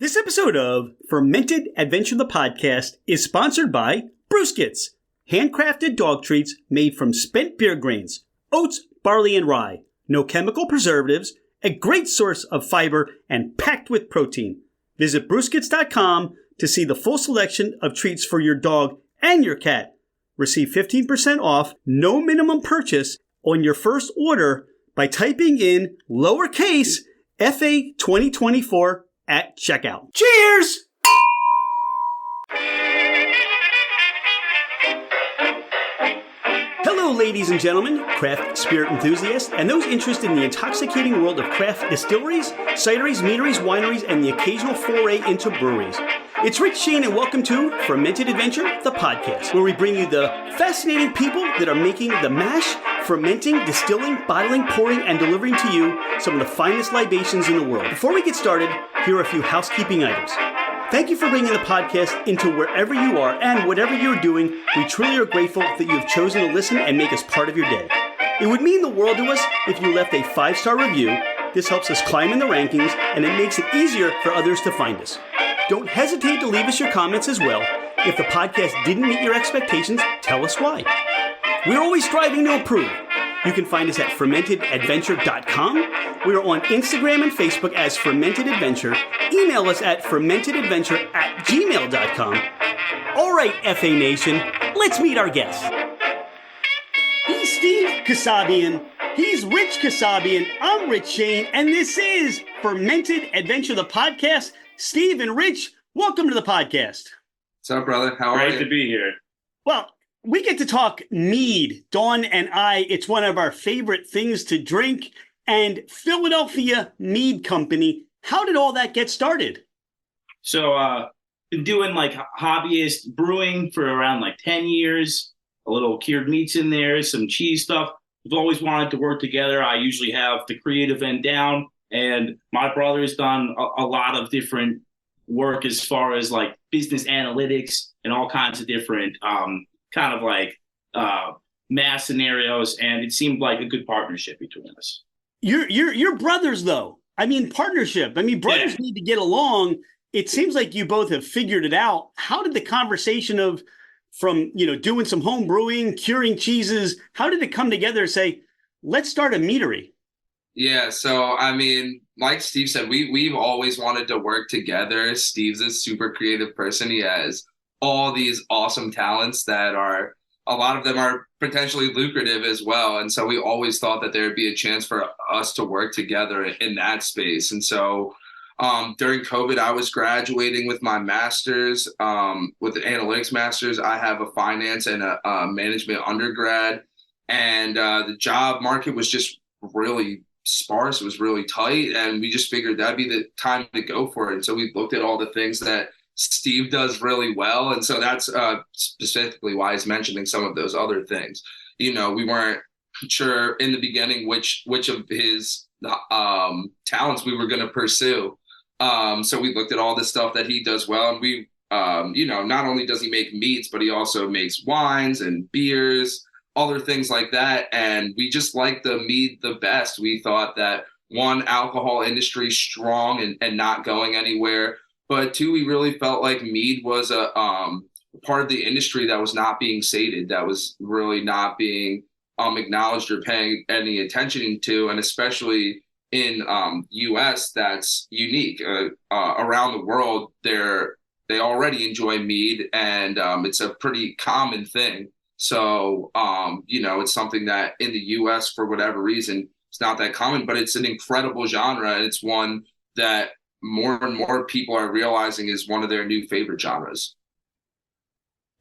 This episode of Fermented Adventure the Podcast is sponsored by Brewskits, handcrafted dog treats made from spent beer grains, oats, barley, and rye. No chemical preservatives, a great source of fiber, and packed with protein. Visit brewskits.com to see the full selection of treats for your dog and your cat. Receive 15% off, no minimum purchase on your first order by typing in lowercase FA 2024 at checkout. Cheers! Hello, ladies and gentlemen, craft spirit enthusiasts, and those interested in the intoxicating world of craft distilleries, cideries, meaderies, wineries, and the occasional foray into breweries. It's Rich Shane, and welcome to Fermented Adventure, the podcast, where we bring you the fascinating people that are making the mash, fermenting, distilling, bottling, pouring, and delivering to you some of the finest libations in the world. Before we get started, here are a few housekeeping items. Thank you for bringing the podcast into wherever you are and whatever you're doing. We truly are grateful that you have chosen to listen and make us part of your day. It would mean the world to us if you left a 5-star review. This helps us climb in the rankings, and it makes it easier for others to find us. Don't hesitate to leave us your comments as well. If the podcast didn't meet your expectations, tell us why. We're always striving to improve. You can find us at fermentedadventure.com. We are on Instagram and Facebook as Fermented Adventure. Email us at fermentedadventure@gmail.com. All right, FA Nation, let's meet our guests. He's Steve Kassabian. He's Rich Kassabian. I'm Rich Shane, and this is Fermented Adventure, the podcast. Steve and Rich, welcome to the podcast. What's up, brother? How are you? Great to be here. Well, we get to talk mead. Dawn and I, it's one of our favorite things to drink. And Philadelphia Mead Company, how did all that get started? So, been doing like hobbyist brewing for around 10 years. A little cured meats in there, some cheese stuff. We've always wanted to work together. I usually have the creative end down. And my brother has done a lot of different work as far as business analytics and all kinds of different mass scenarios. And it seemed like a good partnership between us. You're brothers, though. I mean, partnership. I mean, brothers need to get along. It seems like you both have figured it out. How did the conversation from doing some home brewing, curing cheeses, how did it come together to say, let's start a meadery? Yeah, so I mean, like Steve said, we've always wanted to work together. Steve's a super creative person. He has all these awesome talents that a lot of them are potentially lucrative as well. And so we always thought that there would be a chance for us to work together in that space. And so during COVID, I was graduating with my master's, with the analytics master's. I have a finance and a management undergrad. And the job market was just really sparse. It was really tight. And we just figured that'd be the time to go for it. And so we looked at all the things that Steve does really well. And so that's specifically why he's mentioning some of those other things. We weren't sure in the beginning which of his talents we were going to pursue. So we looked at all the stuff that he does well. And we, not only does he make meats, but he also makes wines and beers, other things like that. And we just liked the mead the best. We thought that, one, alcohol industry strong and not going anywhere. But two, we really felt like mead was a part of the industry that was not being sated, that was really not being acknowledged or paying any attention to, and especially in U.S. that's unique. Around the world, they already enjoy mead, and it's a pretty common thing. So it's something that in the U.S. for whatever reason it's not that common, but it's an incredible genre, and it's one that more and more people are realizing is one of their new favorite genres.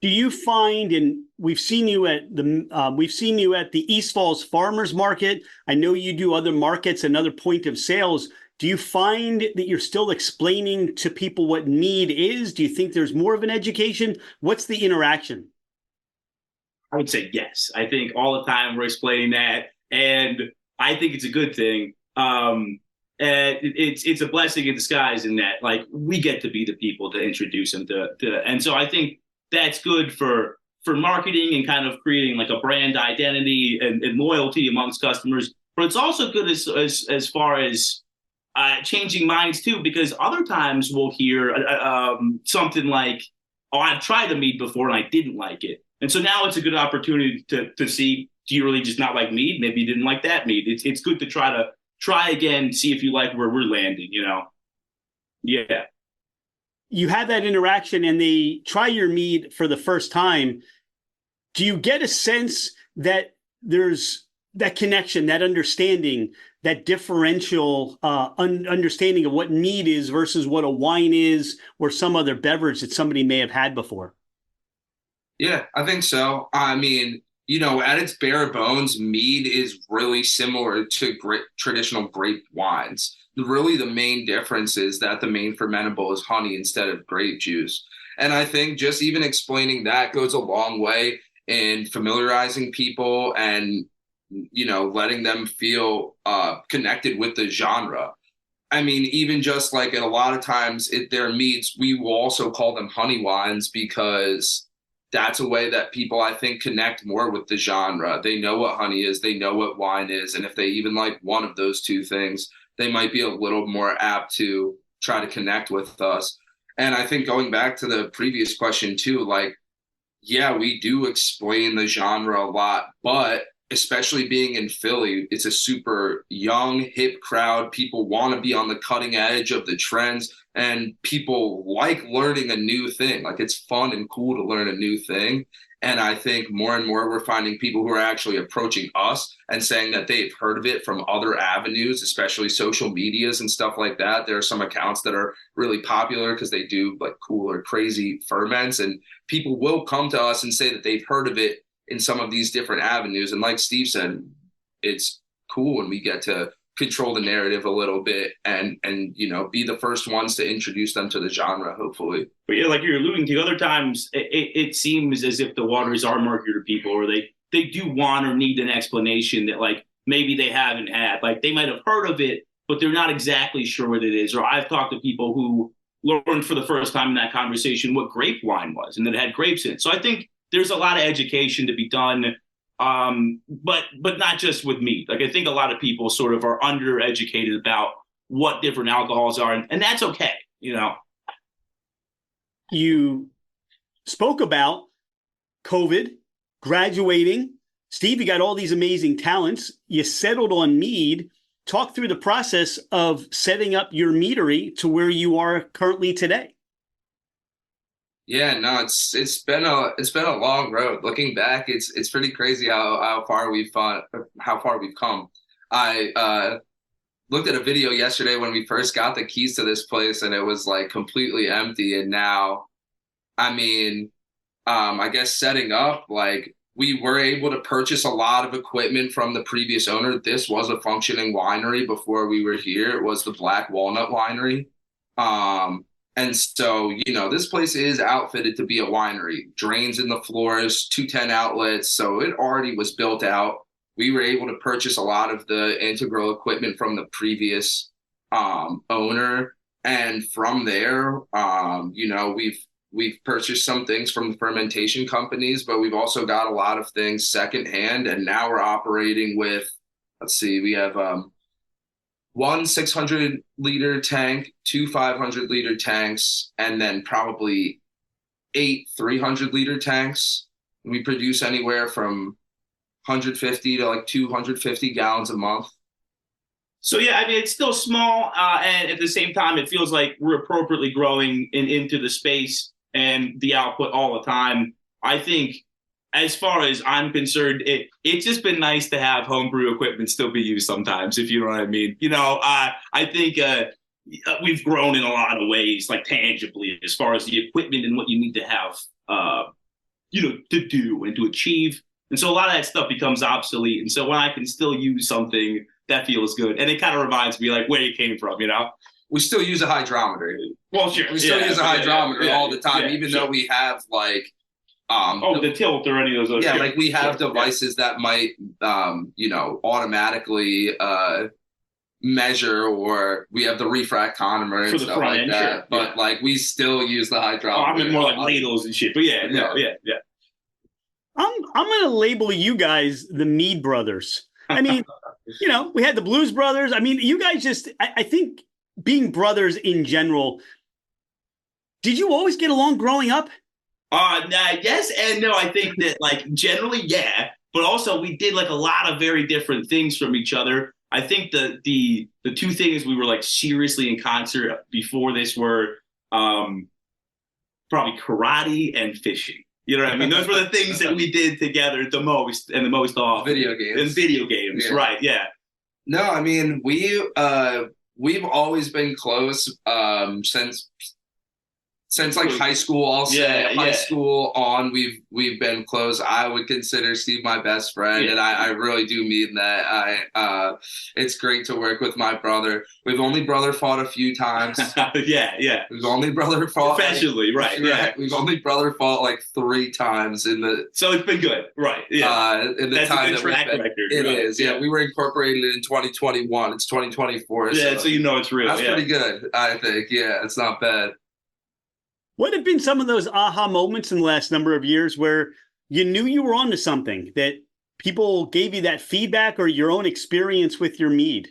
Do you find, and we've seen you at the East Falls Farmers Market. I know you do other markets and other point of sales. Do you find that you're still explaining to people what mead is? Do you think there's more of an education? What's the interaction? I would say yes. I think all the time we're explaining that, and I think it's a good thing. And it's a blessing in disguise in that, we get to be the people to introduce them to and so I think that's good for marketing and kind of creating a brand identity and loyalty amongst customers. But it's also good as far as changing minds too, because other times we'll hear something like, "Oh, I've tried the mead before and I didn't like it," and so now it's a good opportunity to see, do you really just not like mead? Maybe you didn't like that mead. It's good to try again, see if you like where we're landing. Yeah. You have that interaction and they try your mead for the first time. Do you get a sense that there's that connection, that understanding, that differential understanding of what mead is versus what a wine is or some other beverage that somebody may have had before? Yeah, I think so. I mean, at its bare bones, mead is really similar to traditional grape wines. Really, the main difference is that the main fermentable is honey instead of grape juice. And I think just even explaining that goes a long way in familiarizing people and, letting them feel connected with the genre. I mean, even just like at a lot of times at their meads, we will also call them honey wines because that's a way that people, I think, connect more with the genre. They know what honey is, they know what wine is, and if they even like one of those two things, they might be a little more apt to try to connect with us. And I think going back to the previous question too, like, yeah, we do explain the genre a lot, but especially being in Philly, it's a super young, hip crowd. People want to be on the cutting edge of the trends, and people like learning a new thing. Like, it's fun and cool to learn a new thing. And I think more and more we're finding people who are actually approaching us and saying that they've heard of it from other avenues, especially social medias and stuff like that. There are some accounts that are really popular because they do like cool or crazy ferments, and people will come to us and say that they've heard of it in some of these different avenues. And like Steve said, it's cool when we get to control the narrative a little bit and be the first ones to introduce them to the genre, hopefully. But yeah, like you're alluding to, other times it seems as if the waters are murkier to people, or they do want or need an explanation that like maybe they haven't had. Like, they might have heard of it, but they're not exactly sure what it is. Or I've talked to people who learned for the first time in that conversation what grape wine was and that it had grapes in it. So I think there's a lot of education to be done, but not just with mead. Like, I think a lot of people sort of are undereducated about what different alcohols are, and that's okay. You spoke about COVID, graduating. Steve, you got all these amazing talents. You settled on mead. Talk through the process of setting up your meadery to where you are currently today. Yeah, no, it's been a long road. Looking back, it's pretty crazy how far we've come. I looked at a video yesterday when we first got the keys to this place, and it was like completely empty. And now, I mean, I guess setting up, like, we were able to purchase a lot of equipment from the previous owner. This was a functioning winery before we were here. It was the Black Walnut Winery. And so, this place is outfitted to be a winery. Drains in the floors, 210 outlets. So it already was built out. We were able to purchase a lot of the integral equipment from the previous owner. And from there, we've purchased some things from the fermentation companies, but we've also got a lot of things secondhand. And now we're operating with, we have one 600-liter tank, two 500-liter tanks, and then probably 8 300-liter tanks. We produce anywhere from 150 to like 250 gallons a month. So yeah, I mean, it's still small, and at the same time, it feels like we're appropriately growing into the space and the output all the time. I think, as far as I'm concerned, it's just been nice to have homebrew equipment still be used sometimes, if you know what I mean. I think we've grown in a lot of ways, like tangibly, as far as the equipment and what you need to have, to do and to achieve. And so a lot of that stuff becomes obsolete. And so when I can still use something, that feels good. And it kind of reminds me like where you came from, We still use a hydrometer. Well, sure. We still use a hydrometer all the time, even though we have like the tilt or any of those. Yeah, like we have devices that might automatically measure, or we have the refractometer and stuff like that. Sure. But like we still use the hydrometer. I mean more like ladles and shit. But yeah. I'm gonna label you guys the Mead brothers. I mean, we had the Blues Brothers. I mean, you guys just, I think being brothers in general, did you always get along growing up? Yes and no. I think that like generally, yeah, but also we did like a lot of very different things from each other. I think the two things we were like seriously in concert before this were probably karate and fishing. You know what I mean? Those were the things that we did together the most and the most often. Video games. And video games, Yeah. right? Yeah. No, I mean we've always been close since like high school. I'll say high school on, we've been close. I would consider Steve my best friend, and I really do mean that. It's great to work with my brother. We've only brother fought a few times. Yeah. We've only brother fought Professionally, right? Yeah. We've only brother fought like 3 times in the. So it's been good, right? Yeah. In the That's time a good track record. It right? is. Yeah. We were incorporated in 2021. It's 2024. Yeah, so you know it's real. That's pretty good, I think. Yeah, it's not bad. What have been some of those aha moments in the last number of years where you knew you were onto something, that people gave you that feedback, or your own experience with your mead?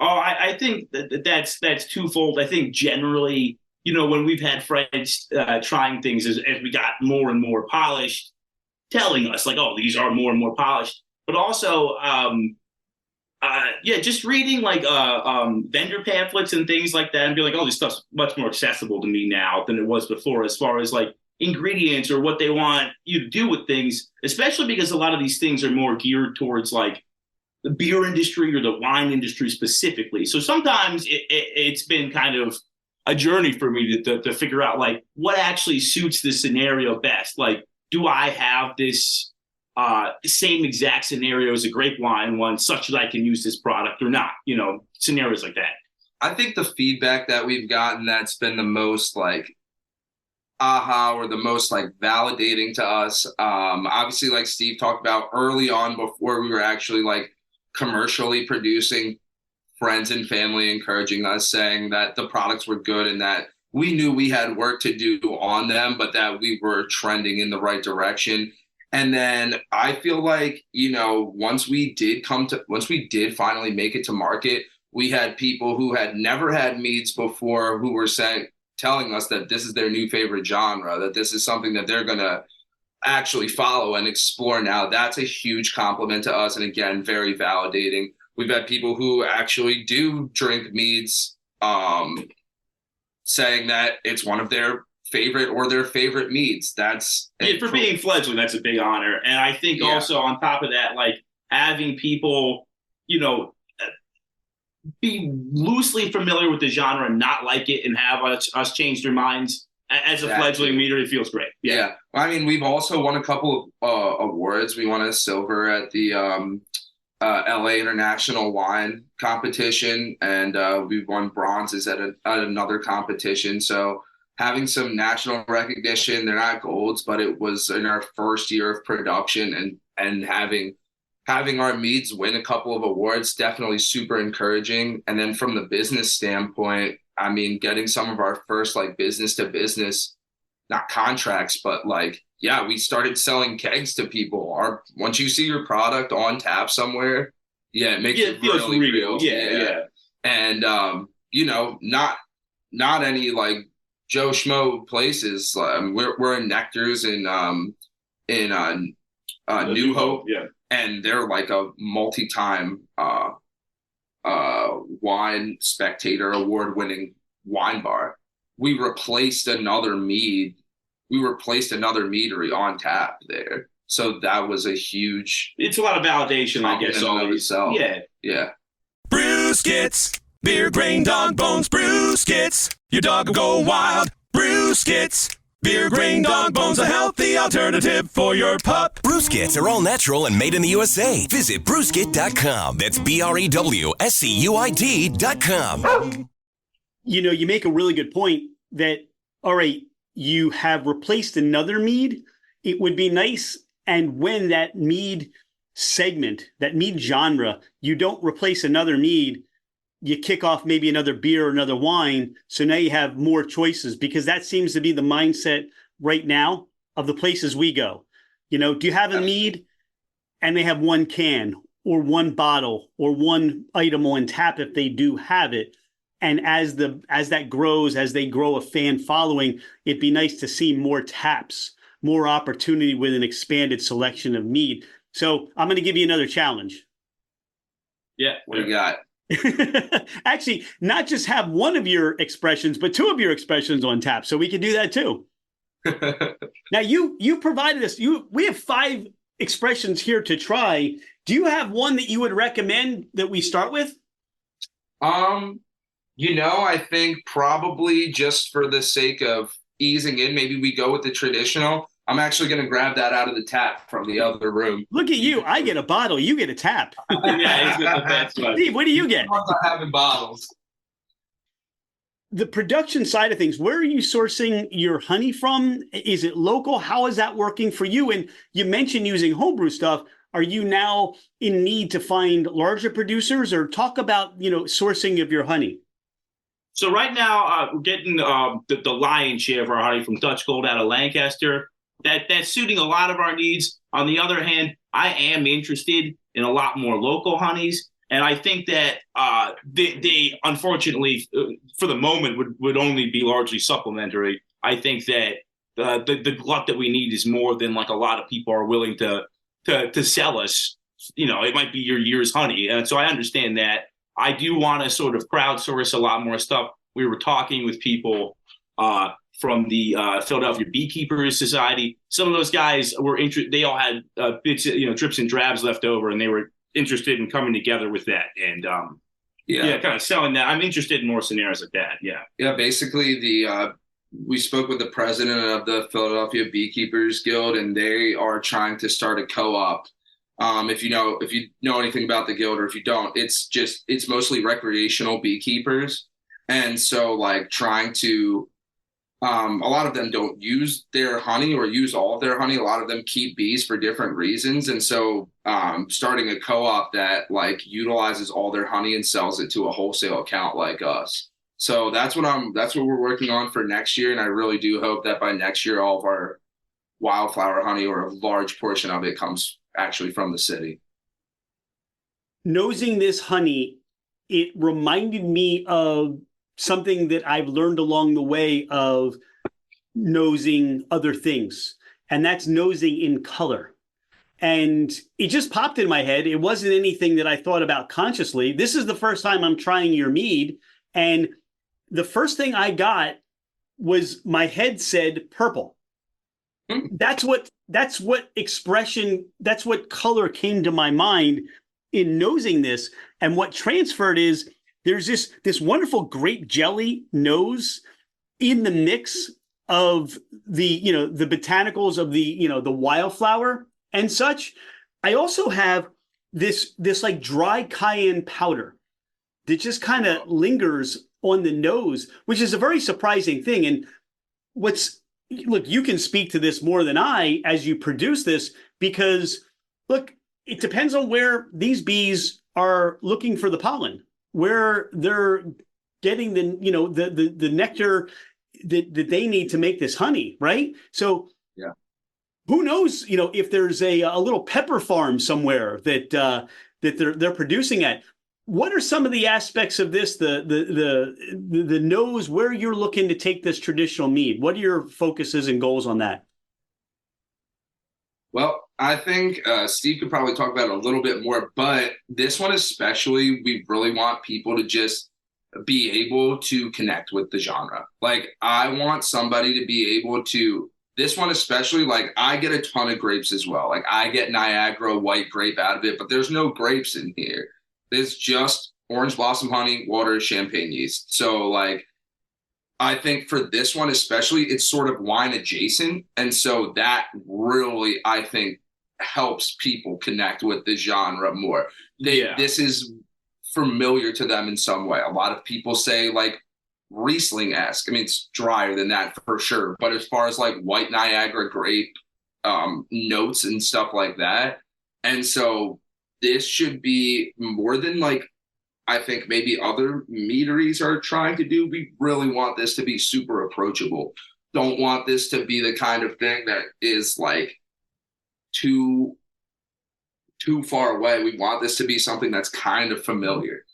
Oh, I think that's twofold. I think generally, when we've had friends trying things as we got more and more polished, telling us like, oh, these are more and more polished, but also, just reading like vendor pamphlets and things like that, and be like, oh, this stuff's much more accessible to me now than it was before, as far as like ingredients or what they want you to do with things, especially because a lot of these things are more geared towards like the beer industry or the wine industry specifically. So sometimes it's been kind of a journey for me to figure out like what actually suits the scenario best. Like, do I have this same exact scenario as a grape wine one, such that I can use this product or not? Scenarios like that. I think the feedback that we've gotten that's been the most like aha, or the most like validating to us, obviously like Steve talked about early on, before we were actually like commercially producing, friends and family encouraging us, saying that the products were good and that we knew we had work to do on them, but that we were trending in the right direction. And then I feel like, once we did finally make it to market, we had people who had never had meads before who were telling us that this is their new favorite genre, that this is something that they're going to actually follow and explore now. That's a huge compliment to us. And again, very validating. We've had people who actually do drink meads, saying that it's one of their favorite meads. That's for being fledgling, that's a big honor. And I think also on top of that, like having people, be loosely familiar with the genre and not like it, and have us change their minds as a fledgling meader, it feels great. Yeah. I mean, we've also won a couple of awards. We won a silver at the LA International Wine Competition, and we've won bronzes at another competition. So having some national recognition, they're not golds, but it was in our first year of production, and having our meads win a couple of awards, definitely super encouraging. And then from the business standpoint, I mean, getting some of our first like business to business, not contracts, but like, we started selling kegs to people. Once you see your product on tap somewhere, it makes it really real. Yeah. And, not any like Joe Schmo places. We're in Nectar's in New Hope. Yeah. And they're like a multi-time wine spectator award-winning wine bar. We replaced another meadery on tap there. So that was a huge... It's a lot of validation, I guess, always. Yeah. Brewskits, beer grain dog bones, brewskits. Your dog will go wild. Brewskits, beer grain dog bones, a healthy alternative for your pup. Brewskits are all natural and made in the USA. Visit brewskit.com. That's BREWSCUIT.com. You make a really good point that, all right, you have replaced another mead. It would be nice, and when that mead segment, that mead genre, you don't replace another mead, you kick off maybe another beer or another wine. So now you have more choices, because that seems to be the mindset right now of the places we go. Do you have a mead and they have one can or one bottle or one item on tap if they do have it? And as that grows, as they grow a fan following, it'd be nice to see more taps, more opportunity with an expanded selection of mead. So I'm going to give you another challenge. Yeah. What do you got? Actually, not just have one of your expressions, but two of your expressions on tap. So we can do that too. Now you provided us, we have 5 expressions here to try. Do you have one that you would recommend that we start with? I think probably just for the sake of easing in, maybe we go with the traditional. I'm actually going to grab that out of the tap from the other room. Look at you. I get a bottle. You get a tap. Yeah, he's got the best one. Steve, what do you get? I'm not having bottles. The production side of things, where are you sourcing your honey from? Is it local? How is that working for you? And you mentioned using homebrew stuff. Are you now in need to find larger producers, or talk about, sourcing of your honey? So right now, we're getting the lion's share of our honey from Dutch Gold out of Lancaster. That's suiting a lot of our needs. On the other hand, I am interested in a lot more local honeys. And I think that they unfortunately, for the moment, would only be largely supplementary. I think that the glut that we need is more than like a lot of people are willing to sell us. It might be your year's honey. And so I understand that. I do want to sort of crowdsource a lot more stuff. We were talking with people from the Philadelphia Beekeepers Society. Some of those guys were interested. They all had bits, drips and drabs left over, and they were interested in coming together with that and kind of selling that. I'm interested in more scenarios like that. Yeah. Basically we spoke with the president of the Philadelphia Beekeepers Guild, and they are trying to start a co-op. If you know anything about the guild, or if you don't, it's mostly recreational beekeepers. And so like trying to a lot of them don't use their honey or use all of their honey. A lot of them keep bees for different reasons. And so starting a co-op that like utilizes all their honey and sells it to a wholesale account like us. So that's what we're working on for next year. And I really do hope that by next year, all of our wildflower honey, or a large portion of it, comes actually from the city. Nosing this honey, it reminded me of something that I've learned along the way of nosing other things, and that's nosing in color. And it just popped in my head. It wasn't anything that I thought about consciously. This is the first time I'm trying your mead, and the first thing I got was my head said purple. That's what color came to my mind in nosing this. And what transferred is there's this wonderful grape jelly nose in the mix of the botanicals of the wildflower and such. I also have this like dry cayenne powder that just kind of lingers on the nose, which is a very surprising thing. And look, you can speak to this more than I as you produce this, because look, it depends on where these bees are looking for the pollen, where they're getting the nectar that they need to make this honey, right? So yeah, who knows, if there's a little pepper farm somewhere that they're producing at. What are some of the aspects of this, the nose, where you're looking to take this traditional mead? What are your focuses and goals on that? Well, I think Steve could probably talk about it a little bit more, but this one especially, we really want people to just be able to connect with the genre. Like, I want somebody to be able to, this one especially, like, I get a ton of grapes as well. Like, I get Niagara white grape out of it, but there's no grapes in here. There's just orange blossom honey, water, champagne yeast. So like, I think for this one especially, it's sort of wine adjacent. And so that really, I think, helps people connect with the genre more. This is familiar to them in some way. A lot of people say like Riesling-esque. I mean, it's drier than that for sure. But as far as like white Niagara grape notes and stuff like that. And so this should be more than like, I think maybe other meaderies are trying to do. We really want this to be super approachable. Don't want this to be the kind of thing that is like too far away. We want this to be something that's kind of familiar.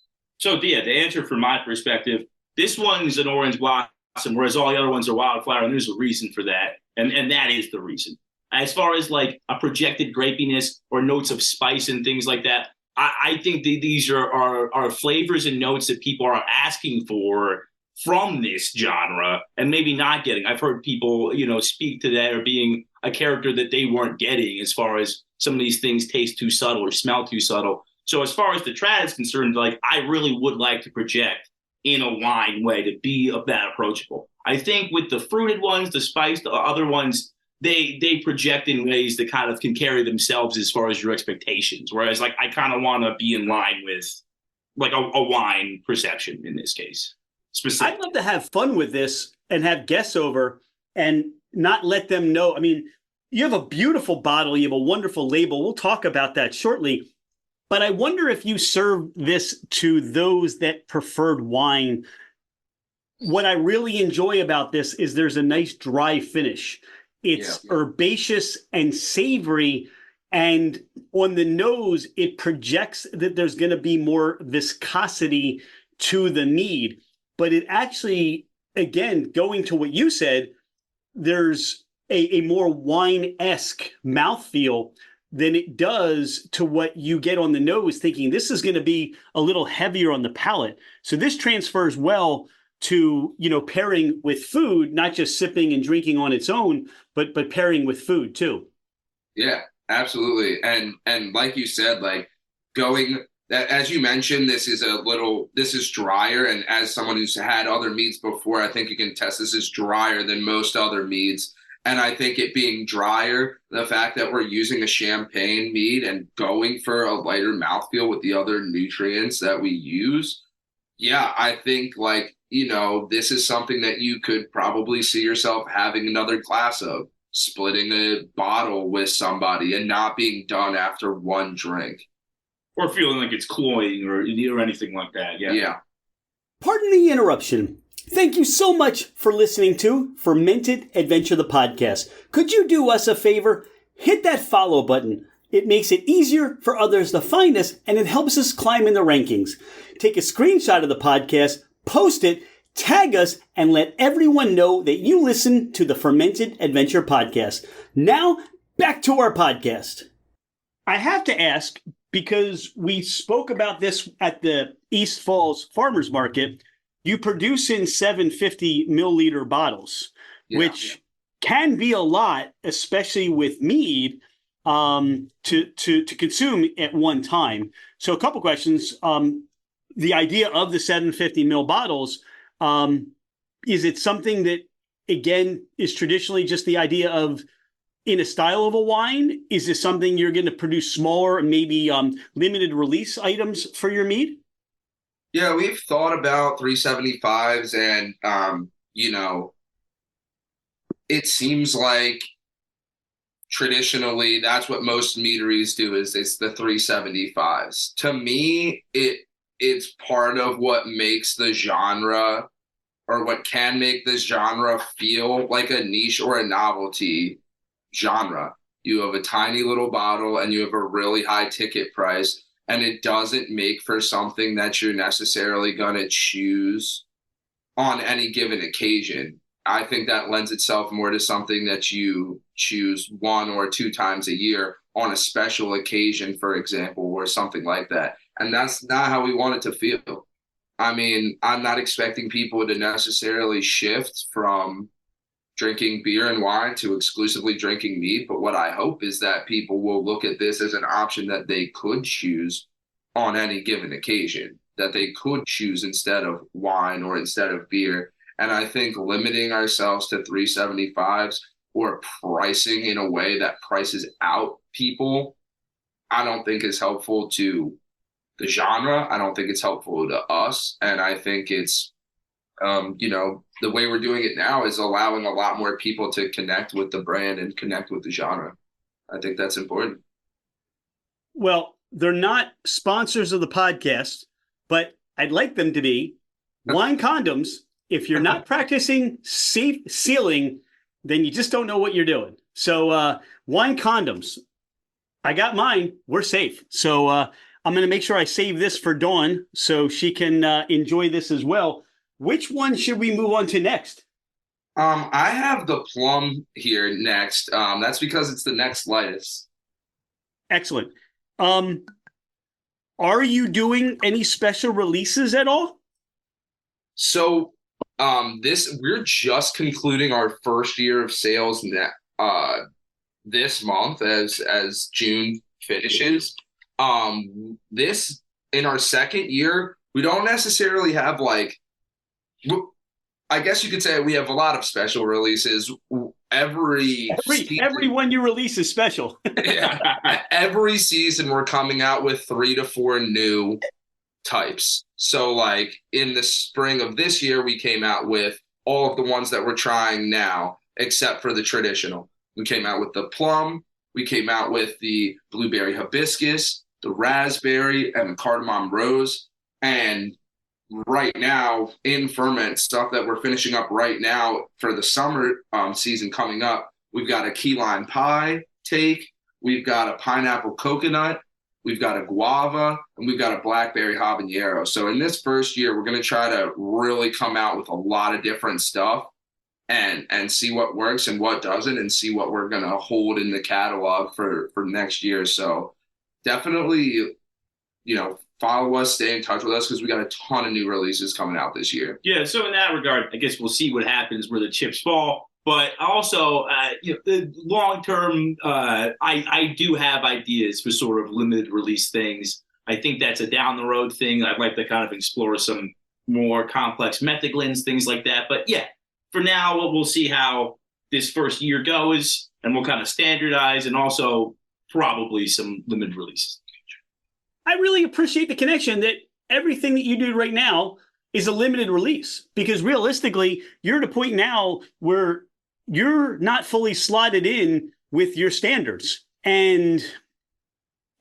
So yeah, the answer from my perspective, this one's an orange blossom, whereas all the other ones are wildflower, and there's a reason for that, and that is the reason. As far as like a projected grapiness or notes of spice and things like that, I think these are flavors and notes that people are asking for from this genre and maybe not getting. I've heard people, speak to that or being a character that they weren't getting as far as some of these things taste too subtle or smell too subtle. So as far as the trad is concerned, like I really would like to project in a wine way to be of that approachable. I think with the fruited ones, the spice, the other ones, they project in ways that kind of can carry themselves as far as your expectations. Whereas like I kind of want to be in line with like a wine perception in this case. Specifically. I'd love to have fun with this and have guests over and not let them know. I mean, you have a beautiful bottle. You have a wonderful label. We'll talk about that shortly. But I wonder if you serve this to those that preferred wine. What I really enjoy about this is there's a nice dry finish. It's herbaceous and savory. And on the nose, it projects that there's going to be more viscosity to the mead. But it actually, again, going to what you said, there's a more wine-esque mouthfeel than it does to what you get on the nose, thinking this is going to be a little heavier on the palate. So this transfers well to, pairing with food, not just sipping and drinking on its own, but pairing with food too. Yeah, absolutely. And like you said, like going, as you mentioned, this is drier. And as someone who's had other meads before, I think you can test this is drier than most other meads. And I think it being drier, the fact that we're using a champagne mead and going for a lighter mouthfeel with the other nutrients that we use. Yeah, I think this is something that you could probably see yourself having another glass of, splitting a bottle with somebody and not being done after one drink. Or feeling like it's cloying or anything like that. Yeah. Pardon the interruption. Thank you so much for listening to Fermented Adventure, the podcast. Could you do us a favor? Hit that follow button. It makes it easier for others to find us, and it helps us climb in the rankings. Take a screenshot of the podcast, post it, tag us, and let everyone know that you listen to the Fermented Adventure podcast. Now, back to our podcast. I have to ask, because we spoke about this at the East Falls Farmers Market, you produce in 750 milliliter bottles, which can be a lot, especially with mead, to consume at one time. So a couple questions. The idea of the 750 ml bottles, is it something that, again, is traditionally just the idea of in a style of a wine? Is this something you're going to produce smaller, maybe limited release items for your mead? Yeah, we've thought about 375s and, it seems like traditionally that's what most meaderies do is it's the 375s. To me, it's part of what makes the genre or what can make this genre feel like a niche or a novelty genre. You have a tiny little bottle and you have a really high ticket price. And it doesn't make for something that you're necessarily going to choose on any given occasion. I think that lends itself more to something that you choose 1 or 2 times a year on a special occasion, for example, or something like that. And that's not how we want it to feel. I mean, I'm not expecting people to necessarily shift from drinking beer and wine to exclusively drinking mead. But what I hope is that people will look at this as an option that they could choose on any given occasion, that they could choose instead of wine or instead of beer. And I think limiting ourselves to 375s or pricing in a way that prices out people, I don't think is helpful to the genre. I don't think it's helpful to us. And I think it's, the way we're doing it now is allowing a lot more people to connect with the brand and connect with the genre. I think that's important. Well, they're not sponsors of the podcast, but I'd like them to be. Wine condoms. If you're not practicing safe sealing, then you just don't know what you're doing. So wine condoms. I got mine. We're safe. So I'm going to make sure I save this for Dawn so she can enjoy this as well. Which one should we move on to next? I have the plum here next. That's because it's the next lightest. Excellent. Are you doing any special releases at all? So we're just concluding our first year of sales this month as June finishes. This in our second year, we don't necessarily have I guess you could say we have a lot of special releases. Every one you release is special. Yeah, every season we're coming out with 3 to 4 new types. So like in the spring of this year, we came out with all of the ones that we're trying now, except for the traditional. We came out with the plum, we came out with the blueberry hibiscus, the raspberry, and the cardamom rose. And right now in ferment stuff that we're finishing up right now for the summer season coming up, we've got a key lime pie take, we've got a pineapple coconut, we've got a guava, and we've got a blackberry habanero. So in this first year, we're going to try to really come out with a lot of different stuff and see what works and what doesn't, and see what we're going to hold in the catalog for next year. So definitely, follow us, stay in touch with us, because we got a ton of new releases coming out this year. Yeah, so in that regard, I guess we'll see what happens where the chips fall. But also, the long term, I do have ideas for sort of limited release things. I think that's a down the road thing. I'd like to kind of explore some more complex methoglins, things like that. But yeah, for now, we'll see how this first year goes, and we'll kind of standardize, and also probably some limited releases. I really appreciate the connection that everything that you do right now is a limited release, because realistically, you're at a point now where you're not fully slotted in with your standards, and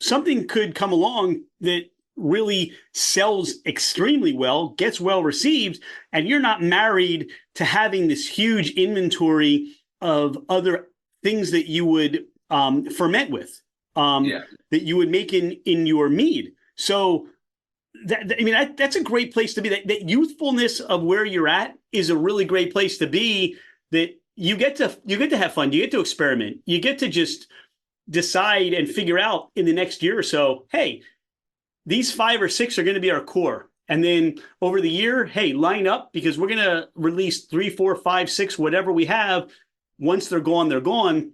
something could come along that really sells extremely well, gets well received, and you're not married to having this huge inventory of other things that you would ferment with, that you would make in your mead. So that's a great place to be. That youthfulness of where you're at is a really great place to be, that you get to have fun, you get to experiment, you get to just decide and figure out in the next year or so, hey, these 5 or 6 are going to be our core. And then over the year, hey, line up, because we're going to release 3, 4, 5, 6, whatever we have. Once they're gone, they're gone.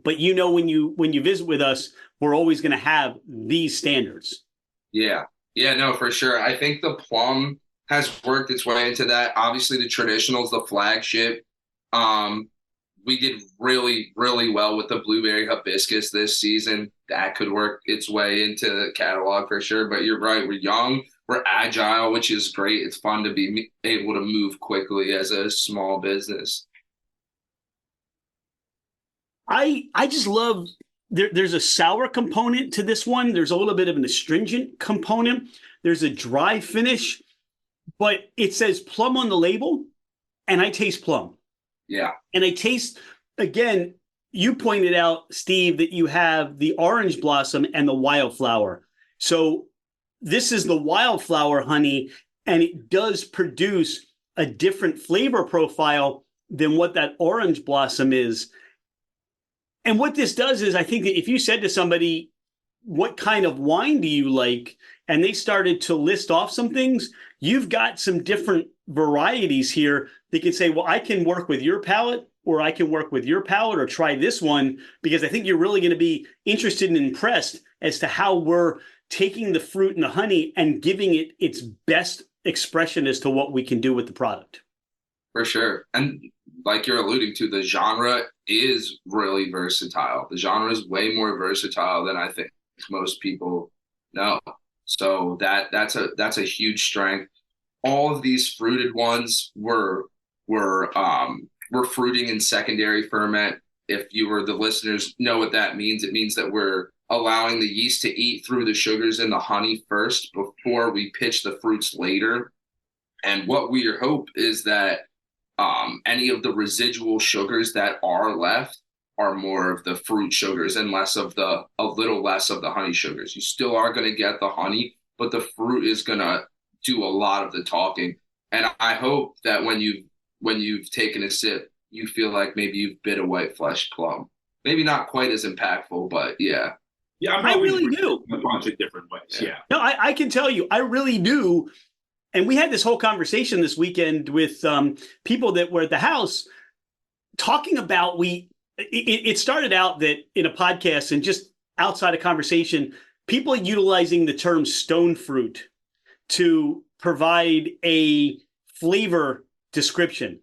But when you visit with us, we're always going to have these standards. Yeah, no, for sure. I think the plum has worked its way into that. Obviously, the traditional is the flagship. We did really, really well with the blueberry hibiscus this season. That could work its way into the catalog for sure. But you're right. We're young. We're agile, which is great. It's fun to be able to move quickly as a small business. I just love, there's a sour component to this one. There's a little bit of an astringent component. There's a dry finish, but it says plum on the label, and I taste plum. Yeah. And I taste, again, you pointed out, Steve, that you have the orange blossom and the wildflower. So this is the wildflower honey, and it does produce a different flavor profile than what that orange blossom is. And what this does is, I think that if you said to somebody, what kind of wine do you like? And they started to list off some things, you've got some different varieties here. They can say, well, I can work with your palate, or I can work with your palate, or try this one, because I think you're really going to be interested and impressed as to how we're taking the fruit and the honey and giving it its best expression as to what we can do with the product. For sure. And like you're alluding to, the genre is really versatile. The genre is way more versatile than I think most people know. So that's a huge strength. All of these fruited ones were fruiting in secondary ferment. If you were the listeners know what that means, it means that we're allowing the yeast to eat through the sugars in the honey first before we pitch the fruits later. And what we hope is that any of the residual sugars that are left are more of the fruit sugars and a little less of the honey sugars. You still are going to get the honey, but the fruit is going to do a lot of the talking. And I hope that when you've taken a sip, you feel like maybe you've bit a white flesh plum. Maybe not quite as impactful, but yeah. Yeah, I really do. A bunch of different ways. Yeah. No, I can tell you, I really do. And we had this whole conversation this weekend with people that were at the house talking about it started out that in a podcast and just outside of conversation, people utilizing the term stone fruit to provide a flavor description.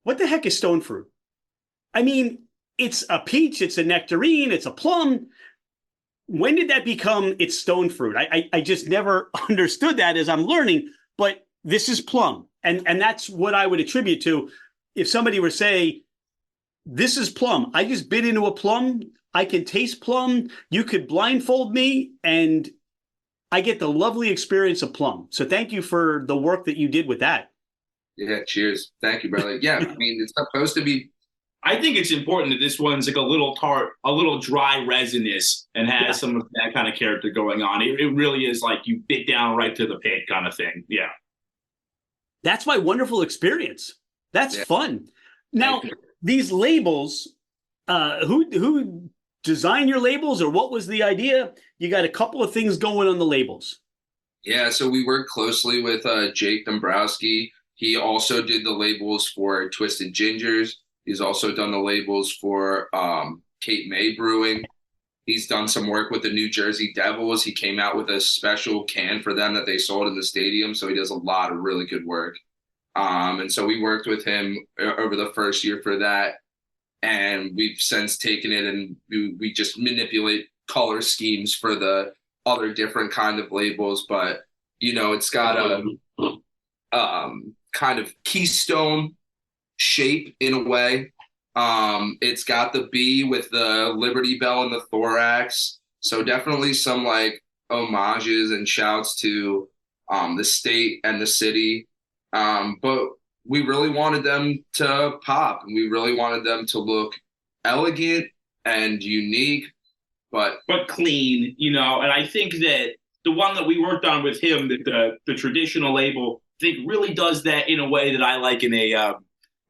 What the heck is stone fruit? I mean, it's a peach, it's a nectarine, it's a plum. When did that become its stone fruit? I just never understood that as I'm learning, but this is plum. And that's what I would attribute to. If somebody were to say, this is plum, I just bit into a plum, I can taste plum, you could blindfold me, and I get the lovely experience of plum. So thank you for the work that you did with that. Yeah, cheers. Thank you, brother. Yeah, I mean, it's supposed to be. I think it's important that this one's like a little tart, a little dry resinous, and has some of that kind of character going on. It really is like you bit down right to the pit kind of thing. Yeah. That's my wonderful experience. That's fun. Now, these labels, who designed your labels, or what was the idea? You got a couple of things going on the labels. Yeah, so we worked closely with Jake Dombrowski. He also did the labels for Twisted Gingers. He's also done the labels for Cape May Brewing. He's done some work with the New Jersey Devils. He came out with a special can for them that they sold in the stadium. So he does a lot of really good work. And so we worked with him over the first year for that. And we've since taken it and we just manipulate color schemes for the other different kind of labels. But, you know, it's got a kind of keystone shape in a way. It's got the B with the Liberty Bell and the thorax. So definitely some like homages and shouts to the state and the city. But we really wanted them to pop, and we really wanted them to look elegant and unique, but clean, you know. And I think that the one that we worked on with him, that the traditional label, I think really does that in a way that I like in a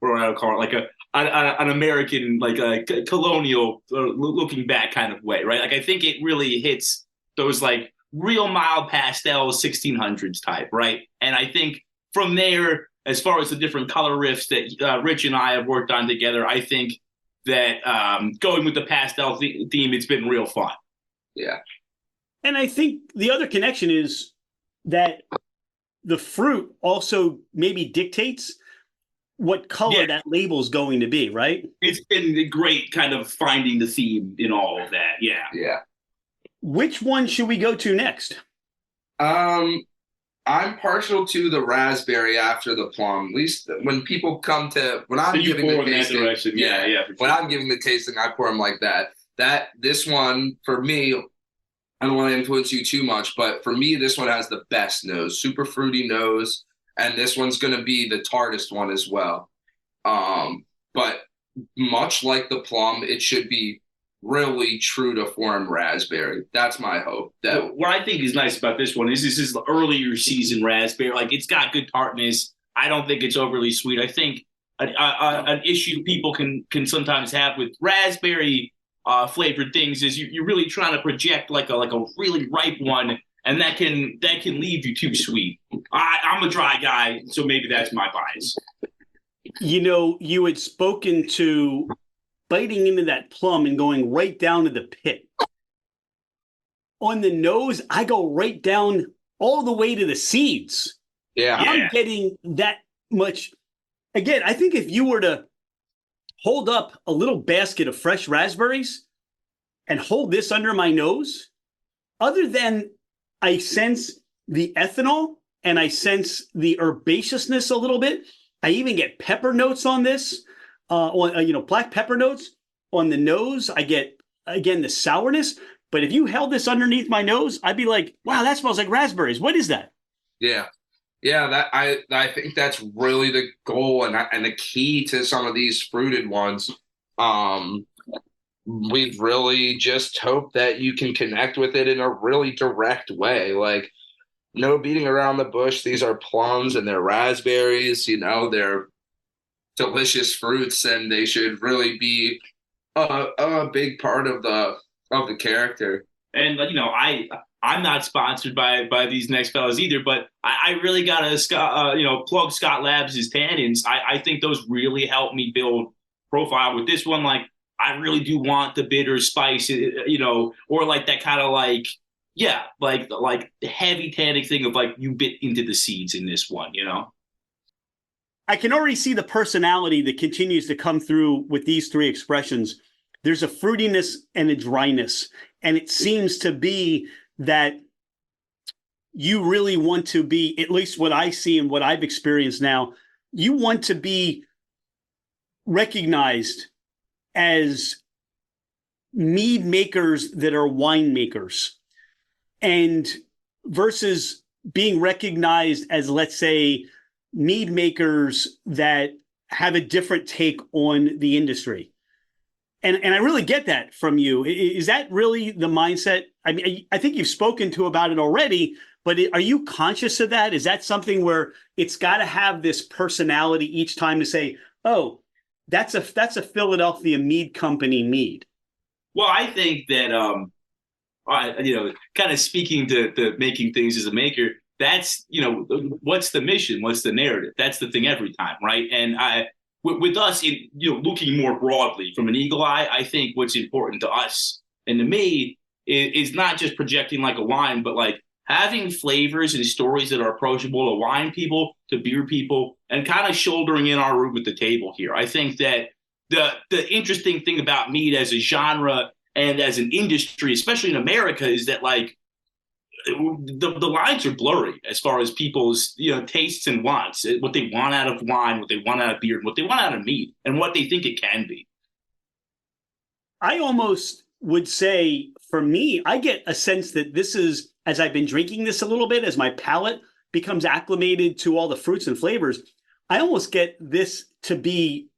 what do I call it, like an American, like a colonial looking back kind of way, right? Like I think it really hits those like real mild pastel 1600s type, right? And I think from there, as far as the different color riffs that Rich and I have worked on together, I think that going with the pastel theme, it's been real fun. Yeah. And I think the other connection is that the fruit also maybe dictates what color that label is going to be, right? It's been great kind of finding the theme in all of that. Yeah. Yeah. Which one should we go to next? I'm partial to the raspberry after the plum. At least when people come to when I'm giving the tasting, when I'm giving the tasting, I pour them like that. This one for me, I don't want to influence you too much, but for me, this one has the best nose, super fruity nose, and this one's going to be the tartest one as well. But much like the plum, it should be really true to form raspberry. That's my hope. What I think is nice about this one is this is the earlier season raspberry. Like it's got good tartness. I don't think it's overly sweet. I think an issue people can sometimes have with raspberry flavored things is you're really trying to project like a really ripe one, and that can leave you too sweet. I'm a dry guy, so maybe that's my bias. You know, you had spoken to biting into that plum and going right down to the pit. On the nose, I go right down all the way to the seeds. Yeah. I'm getting that much. Again, I think if you were to hold up a little basket of fresh raspberries and hold this under my nose, other than I sense the ethanol and I sense the herbaceousness a little bit, I even get pepper notes on this. Black pepper notes on the nose. I get, again, the sourness. But if you held this underneath my nose, I'd be like, wow, that smells like raspberries. What is that? Yeah. That I think that's really the goal and the key to some of these fruited ones. we really just hope that you can connect with it in a really direct way. Like, no beating around the bush. These are plums and they're raspberries, they're delicious fruits, and they should really be a big part of the character. And I'm not sponsored by these next fellas either, but I really gotta plug Scott Labs' tannins. I think those really help me build profile with this one. Like, I really do want the bitter spice, or like that kind of like the heavy tannic thing of like you bit into the seeds in this one. I can already see the personality that continues to come through with these three expressions. There's a fruitiness and a dryness, and it seems to be that you really want to be, at least what I see and what I've experienced now, you want to be recognized as mead makers that are wine makers, and versus being recognized as, let's say, mead makers that have a different take on the industry. And I really get that from you. Is that really the mindset? I mean, I think you've spoken to about it already, but are you conscious of that? Is that something where it's got to have this personality each time to say, oh, that's a Philadelphia Mead Company mead? Well, I think that, kind of speaking to making things as a maker, that's, what's the mission? What's the narrative? That's the thing every time, right? And with us, looking more broadly from an eagle eye, I think what's important to us and to me is not just projecting like a wine, but like having flavors and stories that are approachable to wine people, to beer people, and kind of shouldering in our room at the table here. I think that the interesting thing about mead as a genre and as an industry, especially in America, is that like the lines are blurry as far as people's tastes and wants, what they want out of wine, what they want out of beer, what they want out of mead, and what they think it can be. I almost would say, for me, I get a sense that this is, as I've been drinking this a little bit, as my palate becomes acclimated to all the fruits and flavors, I almost get this to be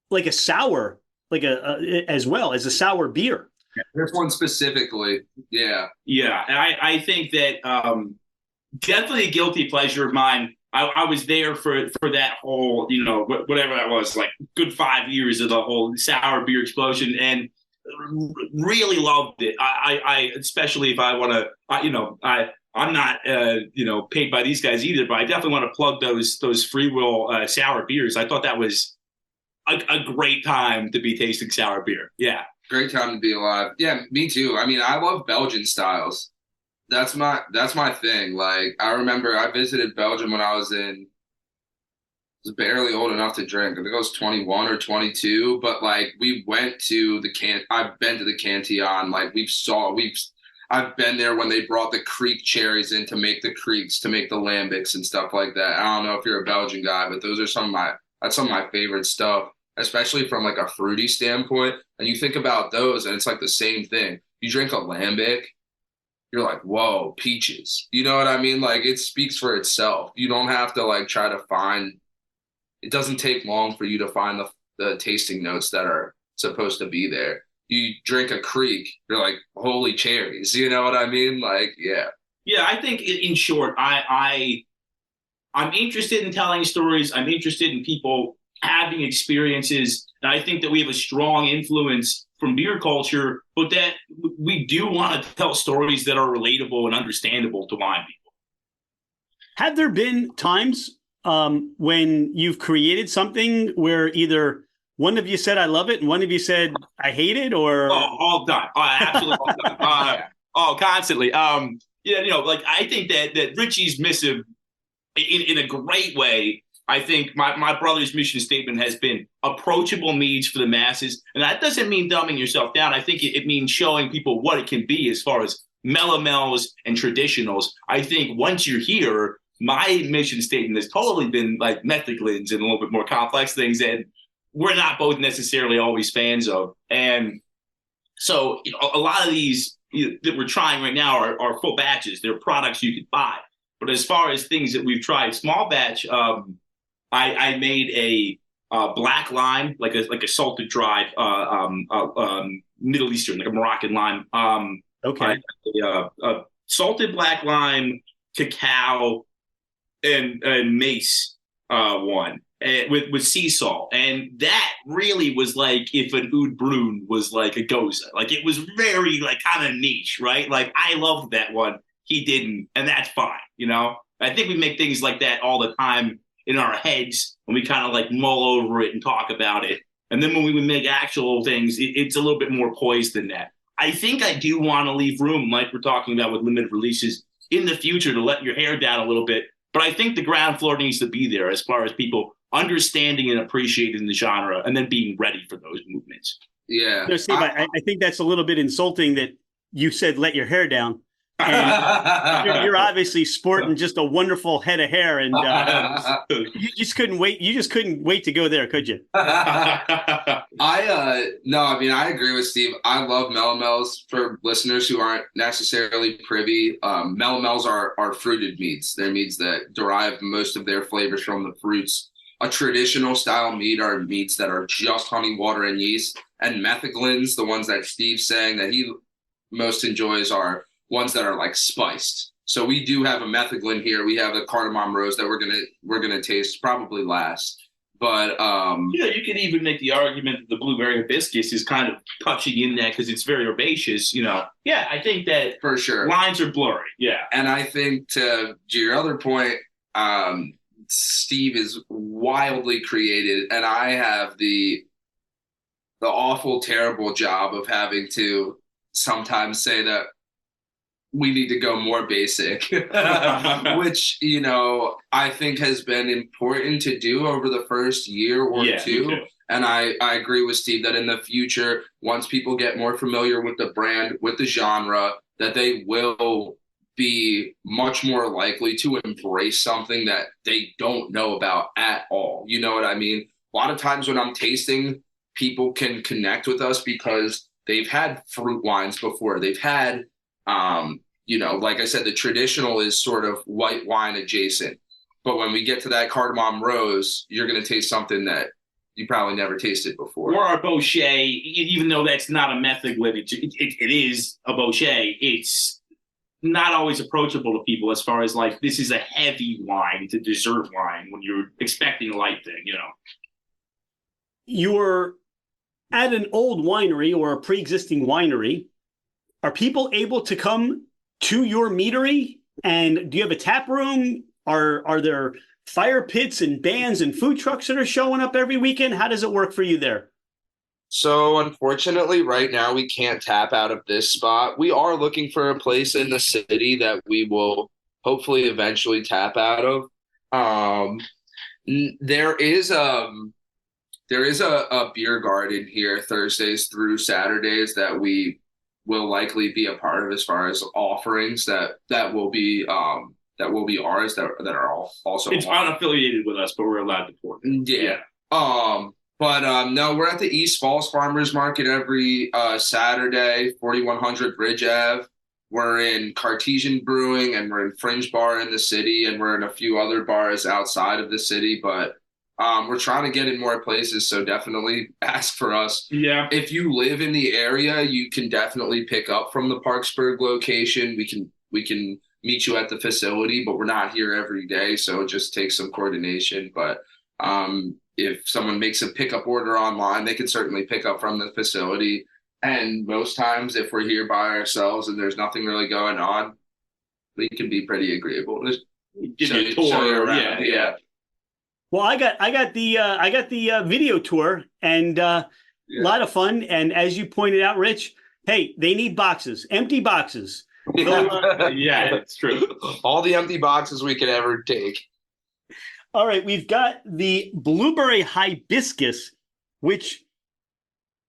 like a sour, like as well as a sour beer. This one specifically, yeah. Yeah, and I think that definitely a guilty pleasure of mine. I was there for that whole, whatever that was, like good 5 years of the whole sour beer explosion, and really loved it. I especially if I want to, I'm not paid by these guys either, but I definitely want to plug those Free Will sour beers. I thought that was a great time to be tasting sour beer. Yeah. Great time to be alive. Yeah, me too. I mean, I love Belgian styles. That's my thing. Like, I remember I visited Belgium when I was barely old enough to drink. I think I was 21 or 22, but like we went to I've been to the Cantillon. Like I've been there when they brought the Kriek cherries in to make the Krieks, to make the lambics and stuff like that. I don't know if you're a Belgian guy, but those are that's some of my favorite stuff, especially from like a fruity standpoint. And you think about those and it's like the same thing. You drink a lambic, you're like, whoa, peaches. You know what I mean? Like, it speaks for itself. You don't have to like try to find, it doesn't take long for you to find the tasting notes that are supposed to be there. You drink a Kriek, you're like, holy cherries. You know what I mean? Like, yeah. Yeah, I think in short, I'm interested in telling stories. I'm interested in people having experiences. And I think that we have a strong influence from beer culture, but that we do want to tell stories that are relatable and understandable to wine people. Have there been times when you've created something where either one of you said, I love it, and one of you said, I hate it, or? Oh, all done. Absolutely all done. Constantly. Like, I think that Richie's missive, in a great way, I think my brother's mission statement has been approachable meads for the masses. And that doesn't mean dumbing yourself down. I think it means showing people what it can be as far as melomels and traditionals. I think once you're here, my mission statement has totally been like metheglins and a little bit more complex things that we're not both necessarily always fans of. And so a lot of these that we're trying right now are full batches. They're products you could buy. But as far as things that we've tried small batch, I made black lime, like a salted dried Middle Eastern, like a Moroccan lime. Okay. Salted black lime, cacao, and mace one with sea salt, and that really was like if an oud bruin was like a goza. Like it was very like kind of niche, right? Like I loved that one, he didn't, and that's fine. I think we make things like that all the time in our heads when we kind of like mull over it and talk about it, and then when we make actual things, it's a little bit more poised than that. I think I do want to leave room, like we're talking about with limited releases in the future, to let your hair down a little bit. But I think the ground floor needs to be there as far as people understanding and appreciating the genre and then being ready for those movements. Yeah. No, Steve, I think that's a little bit insulting that you said let your hair down. And you're obviously sporting just a wonderful head of hair, and you just couldn't wait. You just couldn't wait to go there, could you? No, I mean, I agree with Steve. I love melomels. For listeners who aren't necessarily privy, melomels are fruited meads. They're meads that derive most of their flavors from the fruits. A traditional style mead are meads that are just honey, water, and yeast. And metheglins, the ones that Steve's saying that he most enjoys, are ones that are like spiced. So we do have a metheglin here. We have the cardamom rose that we're gonna taste probably last. But you could even make the argument that the blueberry hibiscus is kind of touching in that because it's very herbaceous. Yeah, I think that for sure lines are blurry. Yeah, and I think to your other point, Steve is wildly creative, and I have the awful, terrible job of having to sometimes say that we need to go more basic, which, I think has been important to do over the first year or two. And I agree with Steve that in the future, once people get more familiar with the brand, with the genre, that they will be much more likely to embrace something that they don't know about at all. You know what I mean? A lot of times when I'm tasting, people can connect with us because they've had fruit wines before. They've had like I said, the traditional is sort of white wine adjacent. But when we get to that cardamom rose, you're going to taste something that you probably never tasted before. Or our Bochet, even though that's not a metheglin, it is a Bochet. It's not always approachable to people as far as like, this is a heavy wine. It's a dessert wine when you're expecting a light thing, You're at an old winery or a pre-existing winery. Are people able to come to your meadery? And do you have a tap room? Are there fire pits and bands and food trucks that are showing up every weekend? How does it work for you there? So unfortunately, right now, we can't tap out of this spot. We are looking for a place in the city that we will hopefully eventually tap out of. There is a beer garden here Thursdays through Saturdays that we will likely be a part of as far as offerings that will be ours that are also. It's unaffiliated with us, but we're allowed to pour. Yeah. No, we're at the East Falls Farmers Market every Saturday, 4100 Bridge Ave. We're in Cartesian Brewing, and we're in Fringe Bar in the city, and we're in a few other bars outside of the city, but we're trying to get in more places, so definitely ask for us. Yeah. If you live in the area, you can definitely pick up from the Parkesburg location. We can meet you at the facility, but we're not here every day, so it just takes some coordination. But if someone makes a pickup order online, they can certainly pick up from the facility. And most times, if we're here by ourselves and there's nothing really going on, we can be pretty agreeable. Give you a tour. Yeah. Well, I got the video tour, and a lot of fun. And as you pointed out, Rich, hey, they need boxes, empty boxes. Yeah, it's true. All the empty boxes we could ever take. All right, we've got the blueberry hibiscus, which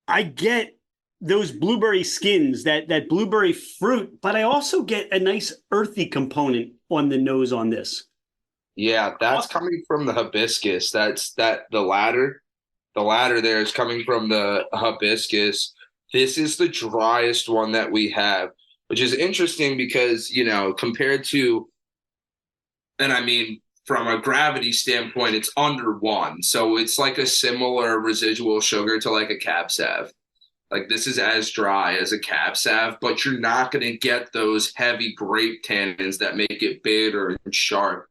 I get those blueberry skins, that blueberry fruit, but I also get a nice earthy component on the nose on this. Yeah, that's coming from the hibiscus. The latter there is coming from the hibiscus. This is the driest one that we have, which is interesting because, compared to, and I mean, from a gravity standpoint, it's under 1. So it's like a similar residual sugar to like a Cab Sav. Like this is as dry as a Cab Sav, but you're not going to get those heavy grape tannins that make it bitter and sharp.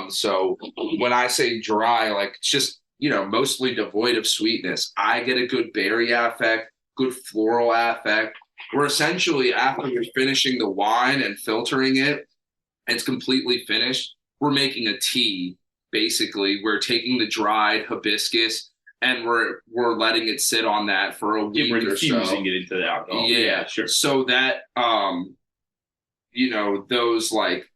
So when I say dry, like it's just, mostly devoid of sweetness. I get a good berry affect, good floral affect. We're essentially, after we're finishing the wine and filtering it, it's completely finished. We're making a tea, basically. We're taking the dried hibiscus and we're letting it sit on that for a week or so. We're infusing it into the alcohol. Yeah, sure. So that, those like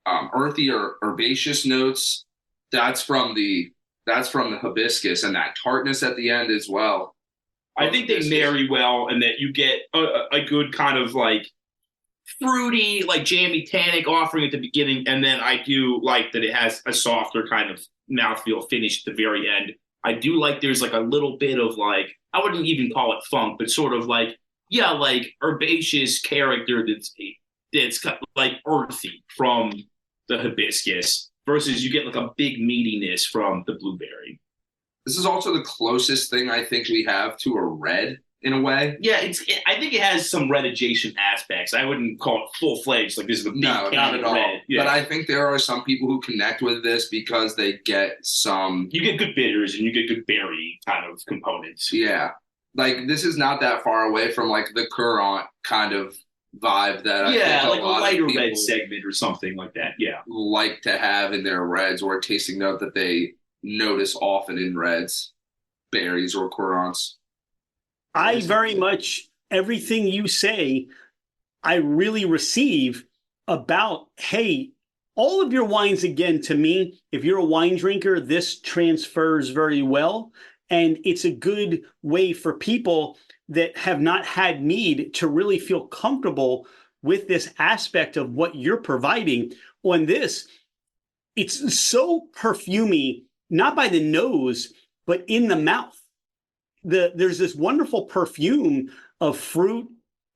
earthy or herbaceous notes, that's from the hibiscus, and that tartness at the end as well. I think they marry well, and that you get a good kind of like fruity, like jammy tannic offering at the beginning, and then I do like that it has a softer kind of mouthfeel finish at the very end. I do like there's like a little bit of like, I wouldn't even call it funk, but sort of like, like herbaceous character that's like earthy from the hibiscus versus you get like a big meatiness from the blueberry. This is also the closest thing I think we have to a red in a way. Yeah, I think it has some red adjacent aspects. I wouldn't call it full-fledged, like this is a big not at all. Red. Yeah. But I think there are some people who connect with this because they get some... You get good bitters and you get good berry kind of components. Yeah. Like, this is not that far away from, like, the Courant kind of vibe that I think like a lighter of red segment or something like that. Yeah. Like to have in their reds, or a tasting note that they notice often in reds, berries or Courants. I very much, everything you say, I really receive about, hey, all of your wines, again, to me, if you're a wine drinker, this transfers very well. And it's a good way for people that have not had mead to really feel comfortable with this aspect of what you're providing. On this, it's so perfumey, not by the nose, but in the mouth. There's this wonderful perfume of fruit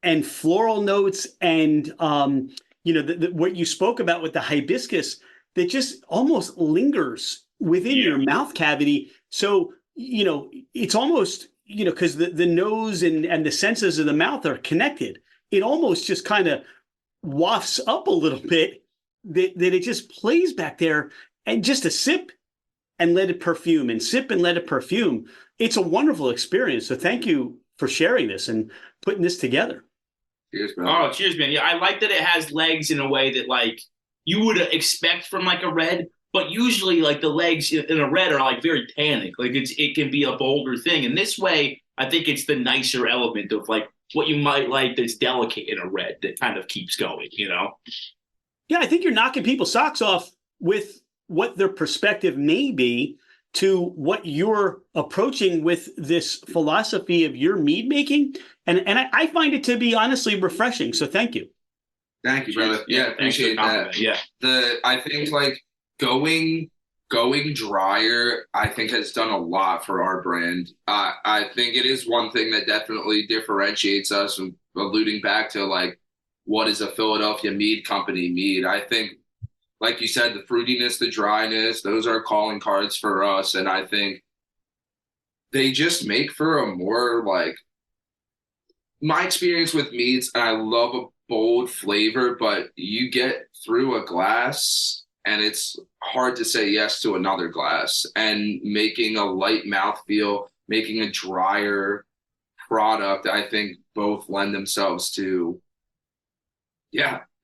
and floral notes, and what you spoke about with the hibiscus that just almost lingers within your mouth cavity. So it's almost because the nose and the senses of the mouth are connected. It almost just kind of wafts up a little bit that it just plays back there, and just a sip and let it perfume, and sip and let it perfume. It's a wonderful experience. So thank you for sharing this and putting this together. Cheers, man. Oh, cheers, man. Yeah, I like that it has legs in a way that like you would expect from like a red, but usually like the legs in a red are like very tannic. Like it can be a bolder thing. And this way, I think it's the nicer element of like what you might like that's delicate in a red that kind of keeps going, Yeah, I think you're knocking people's socks off with what their perspective may be to what you're approaching with this philosophy of your mead making. And I find it to be honestly refreshing. So thank you. Thank you, brother. Yeah, appreciate that. Yeah. I think like going drier, I think has done a lot for our brand. I think it is one thing that definitely differentiates us, and alluding back to like, what is a Philadelphia mead company mead? I think, like you said, the fruitiness, the dryness, those are calling cards for us. And I think they just make for a more like, my experience with meads, and I love a bold flavor, but you get through a glass and it's hard to say yes to another glass. And making a light mouthfeel, making a drier product, I think both lend themselves to,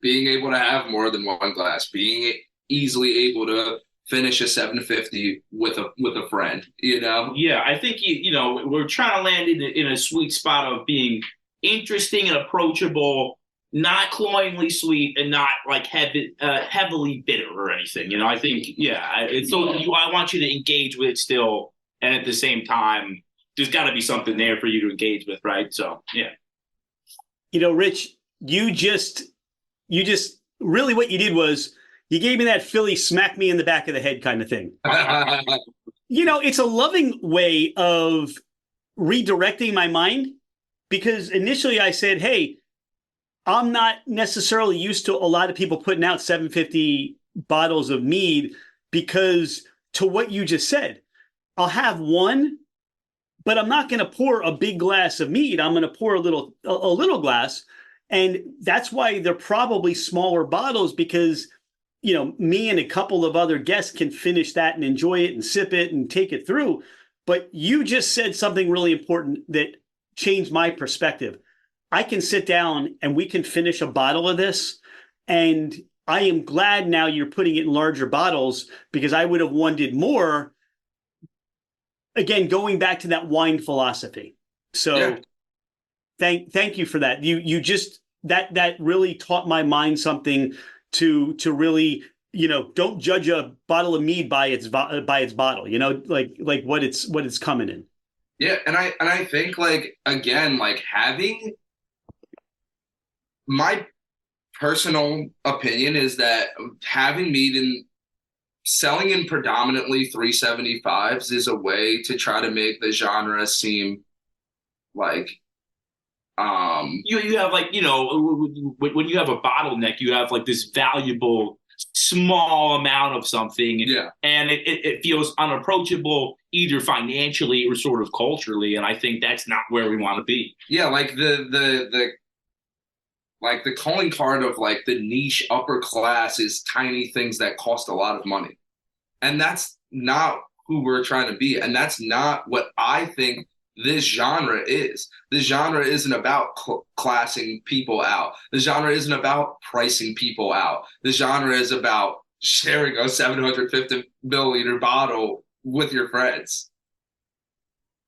being able to have more than one glass, being easily able to finish a 750 with a friend, Yeah, I think we're trying to land in a sweet spot of being interesting and approachable, not cloyingly sweet, and not like heavily bitter or anything. I think I want you to engage with it still, and at the same time, there's got to be something there for you to engage with, right? So yeah. Rich, you just really what you did was you gave me that Philly smack me in the back of the head kind of thing. It's a loving way of redirecting my mind, because initially I said, hey, I'm not necessarily used to a lot of people putting out 750 bottles of mead because, to what you just said, I'll have one, but I'm not going to pour a big glass of mead. I'm going to pour a little glass. And that's why they're probably smaller bottles, because, me and a couple of other guests can finish that and enjoy it and sip it and take it through. But you just said something really important that changed my perspective. I can sit down and we can finish a bottle of this. And I am glad now you're putting it in larger bottles, because I would have wanted more. Again, going back to that wine philosophy. So Yeah. thank you for that. You just, that really taught my mind something to really, don't judge a bottle of mead by its bottle, like what it's coming in. Yeah, and I think, like, again, like, having, my personal opinion is that having mead in selling in predominantly 375s is a way to try to make the genre seem like you have, like, when you have a bottleneck, you have like this valuable small amount of something, Yeah. and it feels unapproachable either financially or sort of culturally, and I think that's not where we want to be. Yeah, like the calling card of, like, the niche upper class is tiny things that cost a lot of money. And that's not who we're trying to be. And that's not what I think this genre is. This genre isn't about classing people out. The genre isn't about pricing people out. The genre is about sharing a 750 milliliter bottle with your friends.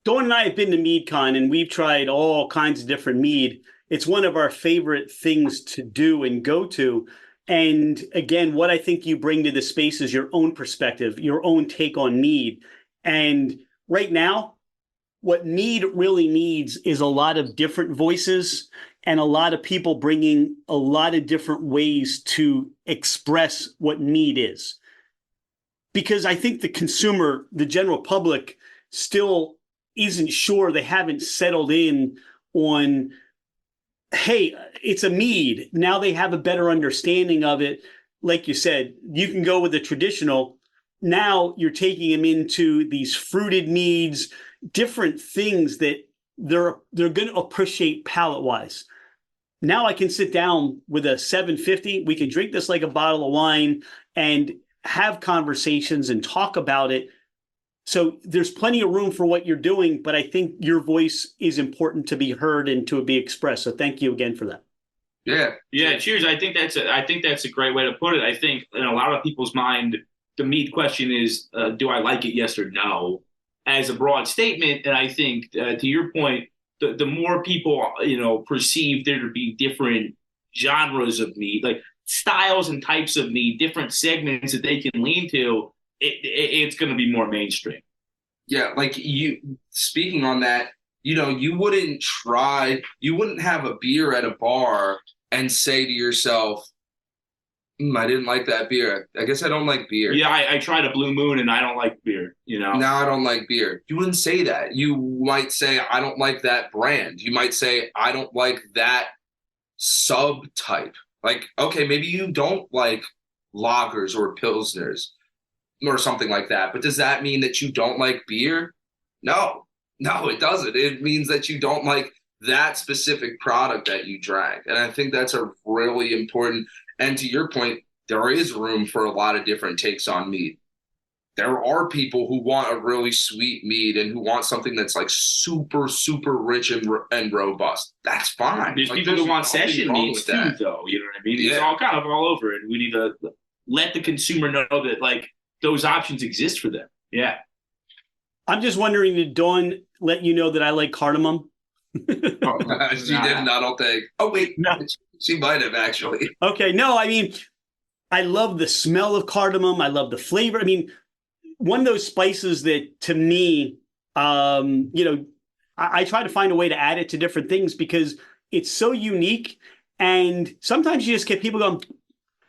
Dawn and I have been to MeadCon, and we've tried all kinds of different mead. It's one of our favorite things to do and go to. And again, what I think you bring to the space is your own perspective, your own take on mead. And right now, what mead really needs is a lot of different voices and a lot of people bringing a lot of different ways to express what mead is. Because I think the consumer, the general public, still isn't sure. They haven't settled in on, hey, it's a mead. Now they have a better understanding of it. Like you said, you can go with the traditional. Now you're taking them into these fruited meads, different things that they're going to appreciate palate-wise. Now I can sit down with a 750. We can drink this like a bottle of wine and have conversations and talk about it. So there's plenty of room for what you're doing, but I think your voice is important to be heard and to be expressed. So thank you again for that. Yeah. Cheers. I think that's a great way to put it. I think in a lot of people's mind, the mead question is, do I like it? Yes or no, as a broad statement. And I think to your point, the more people perceive there to be different genres of mead, like styles and types of mead, different segments that they can lean to, it's going to be more mainstream. Yeah, like, you speaking on that, you wouldn't have a beer at a bar and say to yourself, I didn't like that beer. I guess I don't like beer. Yeah, I tried a Blue Moon and I don't like beer, Now I don't like beer. You wouldn't say that. You might say, I don't like that brand. You might say, I don't like that subtype. Like, okay, maybe you don't like lagers or pilsners or something like that. But does that mean that you don't like beer? No, it doesn't. It means that you don't like that specific product that you drank. And I think that's a really important, and to your point, there is room for a lot of different takes on mead. There are people who want a really sweet mead and who want something that's like super, super rich and robust. That's fine. There's like, people who want nothing session wrong meads with too, that. though. You know what I mean? Yeah. It's all kind of all over it. We need to let the consumer know that, like, those options exist for them. Yeah. I'm just wondering, did Dawn let you know that I like cardamom? She didn't, I don't think. Oh, wait. No. She might have, actually. Okay. No, I mean, I love the smell of cardamom. I love the flavor. I mean, one of those spices that, to me, I try to find a way to add it to different things because it's so unique. And sometimes you just get people going,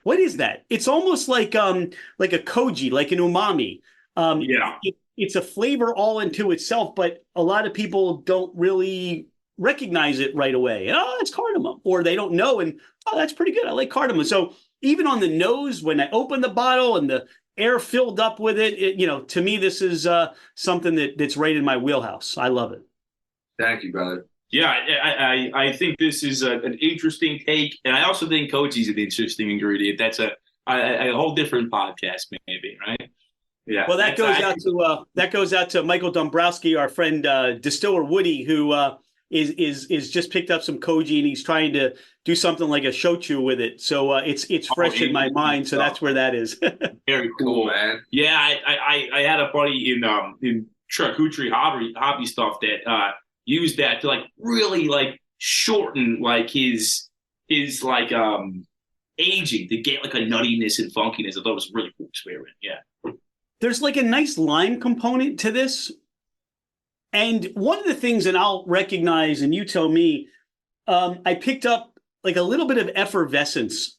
what is that? It's almost like a koji, like an umami. It's a flavor all into itself, but a lot of people don't really recognize it right away. Oh, it's cardamom. Or they don't know, and, oh, that's pretty good. I like cardamom. So even on the nose, when I opened the bottle and the air filled up with it, to me, this is something that's right in my wheelhouse. I love it. Thank you, brother. Yeah, I think this is an interesting take, and I also think koji's an interesting ingredient. That's a whole different podcast, maybe, right? Yeah. Well, that goes out to Michael Dombrowski, our friend Distiller Woody, who is just picked up some koji, and he's trying to do something like a shochu with it. So it's fresh in my mind. So that's where that is. Very cool, man. Yeah, I had a buddy in charcuterie hobby stuff that used that to like really like shorten like his like aging to get like a nuttiness and funkiness. I thought it was a really cool experiment. Yeah. There's like a nice lime component to this. And one of the things, and I'll recognize, and you tell me, I picked up like a little bit of effervescence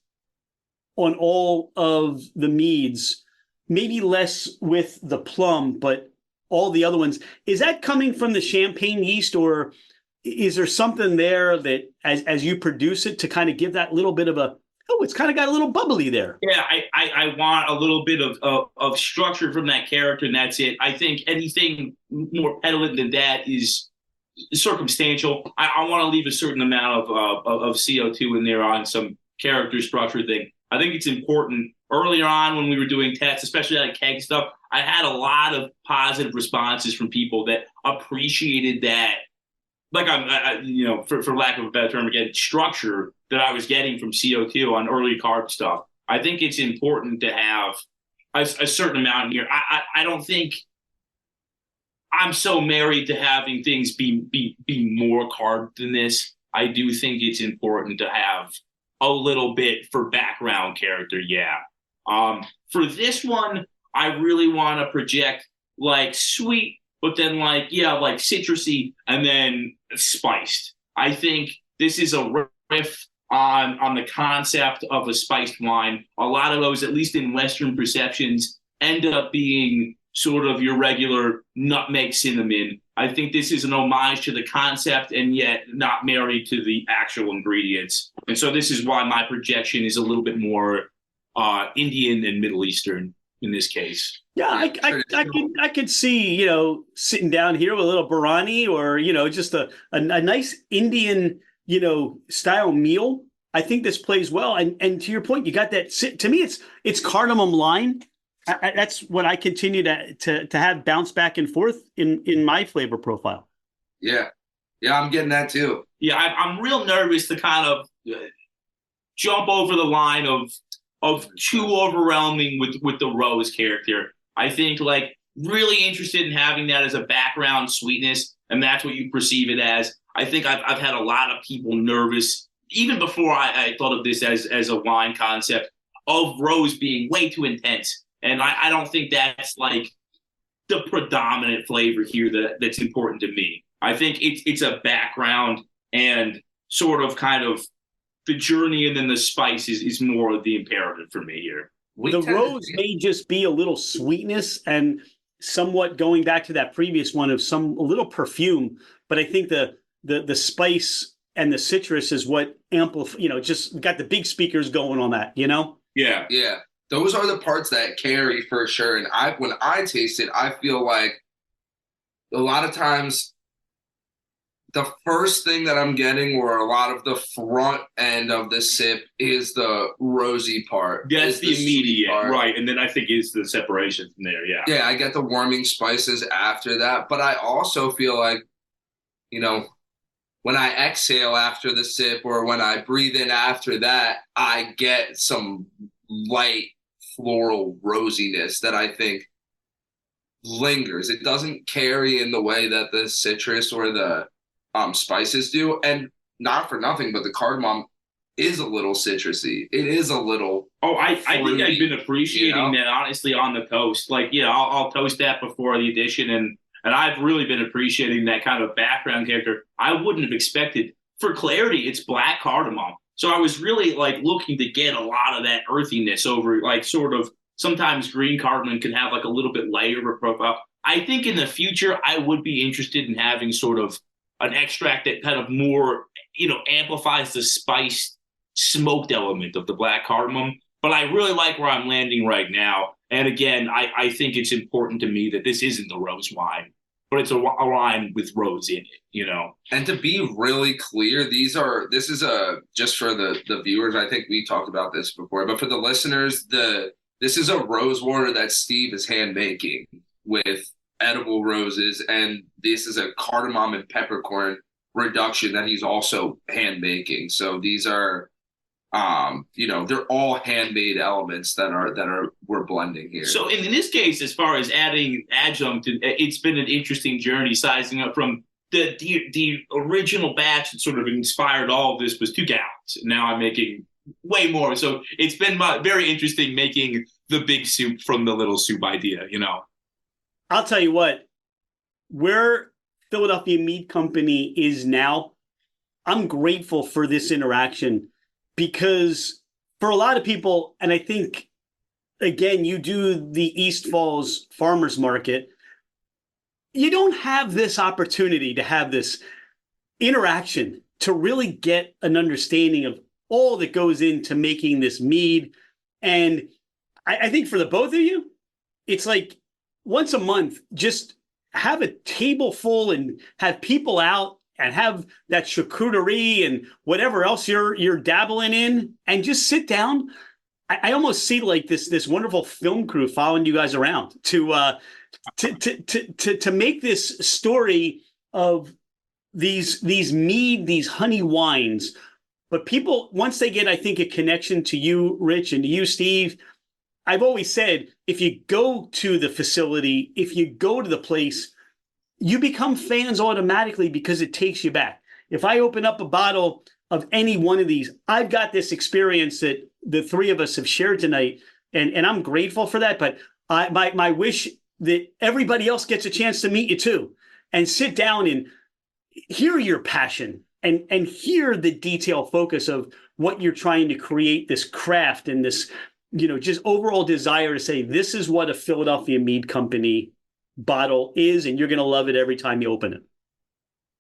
on all of the meads, maybe less with the plum, but all the other ones. Is that coming from the champagne yeast, or is there something there that as you produce it to kind of give that little bit of it's kind of got a little bubbly there? Yeah, I want a little bit of structure from that character, and that's it. I think anything more petulant than that is circumstantial. I want to leave a certain amount of CO2 in there on some character structure thing. I think it's important. Earlier on when we were doing tests, especially out of keg stuff, I had a lot of positive responses from people that appreciated that, like for lack of a better term, again, structure that I was getting from CO2 on early carb stuff. I think it's important to have a certain amount here. I don't think I'm so married to having things be more carb than this. I do think it's important to have a little bit for background character. Yeah. For this one, I really want to project like sweet, but then like citrusy and then spiced. I think this is a riff on the concept of a spiced wine. A lot of those, at least in Western perceptions, end up being sort of your regular nutmeg cinnamon. I think this is an homage to the concept and yet not married to the actual ingredients. And so this is why my projection is a little bit more Indian and Middle Eastern in this case. Yeah, I could see, sitting down here with a little biryani or, just a nice Indian, style meal. I think this plays well. And to your point, you got that, to me, it's cardamom lime. That's what I continue to have bounce back and forth in my flavor profile. Yeah. Yeah, I'm getting that too. Yeah, I'm real nervous to kind of jump over the line of too overwhelming with the rose character. I think like really interested in having that as a background sweetness, and that's what you perceive it as. I think I've had a lot of people nervous, even before I thought of this as a wine concept, of rose being way too intense. And I don't think that's like the predominant flavor here that's important to me. I think it's a background and sort of kind of the journey, and then the spice is more of the imperative for me here. The rose may just be a little sweetness and somewhat going back to that previous one of a little perfume, but I think the spice and the citrus is what just got the big speakers going on that, Yeah. Yeah. Those are the parts that carry for sure. And when I taste it, I feel like a lot of times the first thing that I'm getting, or a lot of the front end of the sip, is the rosy part. That's the immediate, right? And then I think is the separation from there. Yeah. Yeah, I get the warming spices after that, but I also feel like, when I exhale after the sip or when I breathe in after that, I get some light floral rosiness that I think lingers. It doesn't carry in the way that the citrus or the spices do, and not for nothing, but the cardamom is a little citrusy. It is a little. I think I've been appreciating that honestly on the toast. Like, I'll toast that before the addition, and I've really been appreciating that kind of background character. I wouldn't have expected. For clarity, it's black cardamom. So I was really like looking to get a lot of that earthiness over, like, sort of sometimes green cardamom can have like a little bit lighter of a profile. I think in the future, I would be interested in having sort of an extract that kind of more, amplifies the spice smoked element of the black cardamom. But But I really like where I'm landing right now. And again, I think it's important to me that this isn't the rose wine, but it's a wine with rose in it. And to be really clear, this is just for the viewers. I think we talked about this before, but for the listeners, this is a rose water that Steve is hand making with edible roses, and this is a cardamom and peppercorn reduction that he's also hand making. So these are, they're all handmade elements that we're blending here. So in this case, as far as adding adjunct, it's been an interesting journey sizing up from the original batch that sort of inspired all of this was 2 gallons. Now I'm making way more. So it's been very interesting making the big soup from the little soup idea, I'll tell you what, where Philadelphia Mead Company is now, I'm grateful for this interaction, because for a lot of people, and I think, again, you do the East Falls Farmers Market, you don't have this opportunity to have this interaction to really get an understanding of all that goes into making this mead. And I think for the both of you, it's like once a month, just have a table full and have people out and have that charcuterie and whatever else you're dabbling in, and just sit down. I almost see like this wonderful film crew following you guys around to make this story of these mead, these honey wines. But people, once they get, I think, a connection to you, Rich, and to you, Steve, I've always said, if you go to the facility, if you go to the place, you become fans automatically because it takes you back. If I open up a bottle of any one of these, I've got this experience that the three of us have shared tonight, and I'm grateful for that. But my wish that everybody else gets a chance to meet you too, and sit down and hear your passion and hear the detailed focus of what you're trying to create, this craft and this, just overall desire to say, this is what a Philadelphia Mead Company bottle is, and you're going to love it every time you open it.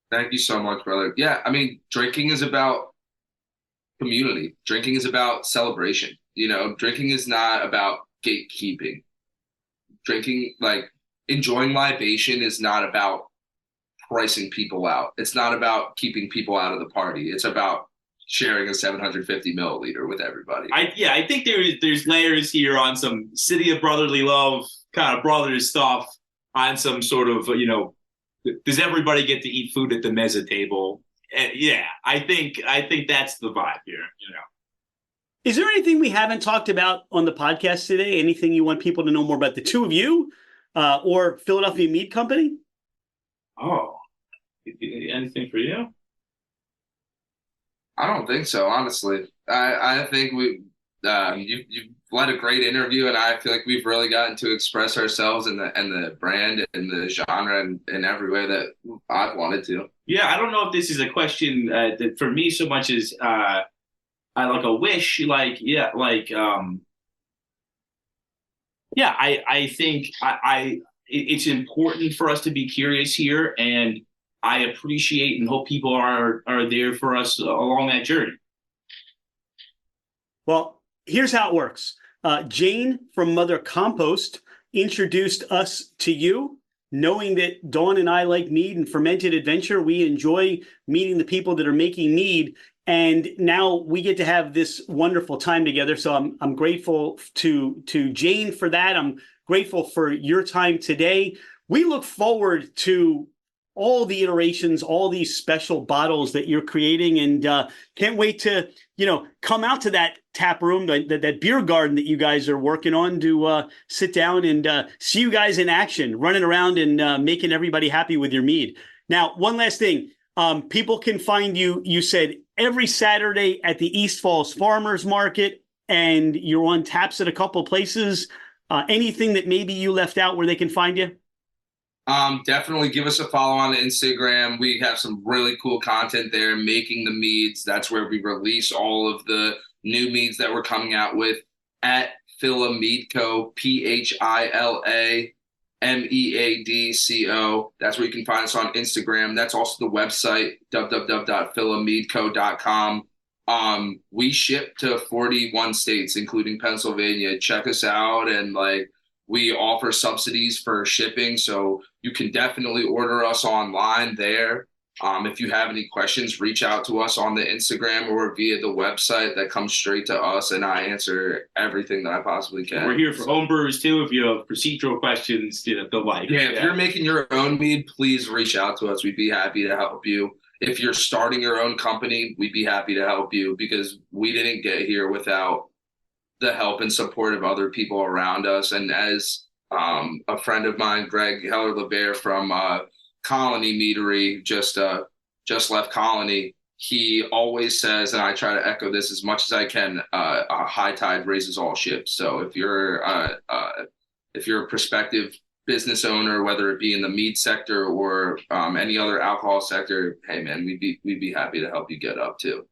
Thank you so much, brother. Yeah, I mean, drinking is about community. Drinking is about celebration. Drinking is not about gatekeeping. Drinking, like enjoying libation, is not about pricing people out. It's not about keeping people out of the party. It's about sharing a 750 milliliter with everybody. I think there's layers here on some City of Brotherly Love kind of brothers stuff, on some sort of, does everybody get to eat food at the meza table? And I think that's the vibe here, Is there anything we haven't talked about on the podcast today? Anything you want people to know more about the two of you or Philadelphia Mead Company? Oh, anything for you? I don't think so, honestly. I think you've led a great interview, and I feel like we've really gotten to express ourselves and the brand and the genre in every way that I've wanted to. Yeah, I don't know if this is a question that for me so much as I like a wish, I think it's important for us to be curious here, and I appreciate and hope people are there for us along that journey. Well, here's how it works. Jane from Mother Compost introduced us to you, knowing that Dawn and I like mead and fermented adventure. We enjoy meeting the people that are making mead, and now we get to have this wonderful time together. So I'm grateful to Jane for that. I'm grateful for your time today. We look forward to all the iterations, all these special bottles that you're creating, and can't wait to, come out to that tap room, that beer garden that you guys are working on, to sit down and see you guys in action, running around and making everybody happy with your mead. Now, one last thing. People can find you, you said, every Saturday at the East Falls Farmers Market, and you're on taps at a couple places. Anything that maybe you left out where they can find you? Definitely give us a follow on Instagram. We have some really cool content there, making the meads. That's where we release all of the new meads that we're coming out with at Phila Mead Co. PhilaMeadco. That's where you can find us on Instagram. That's also the website, www.philameadco.com. We ship to 41 states, including Pennsylvania. Check us out, and like we offer subsidies for shipping, so you can definitely order us online there. If you have any questions, reach out to us on the Instagram or via the website. That comes straight to us, and I answer everything that I possibly can. We're here for home brewers too. If you have procedural questions, the like. Yeah, if you're making your own mead, please reach out to us. We'd be happy to help you. If you're starting your own company, we'd be happy to help you, because we didn't get here without the help and support of other people around us. And as a friend of mine, Greg Heller-LeBear from Colony Meadery, just left Colony, he always says, and I try to echo this as much as I can, a high tide raises all ships. So if you're a prospective business owner, whether it be in the mead sector or any other alcohol sector, hey man, we'd be happy to help you get up too.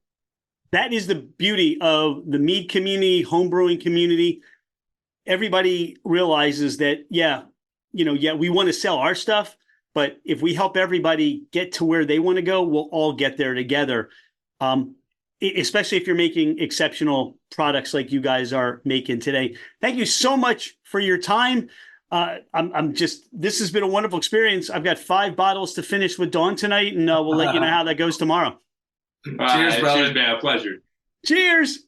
That is the beauty of the mead community, home brewing community. Everybody realizes that, we want to sell our stuff, but if we help everybody get to where they want to go, we'll all get there together. Especially if you're making exceptional products like you guys are making today. Thank you so much for your time. This has been a wonderful experience. I've got 5 bottles to finish with Dawn tonight, and we'll let you know how that goes tomorrow. Cheers, brother. Cheers, man. A pleasure. Cheers.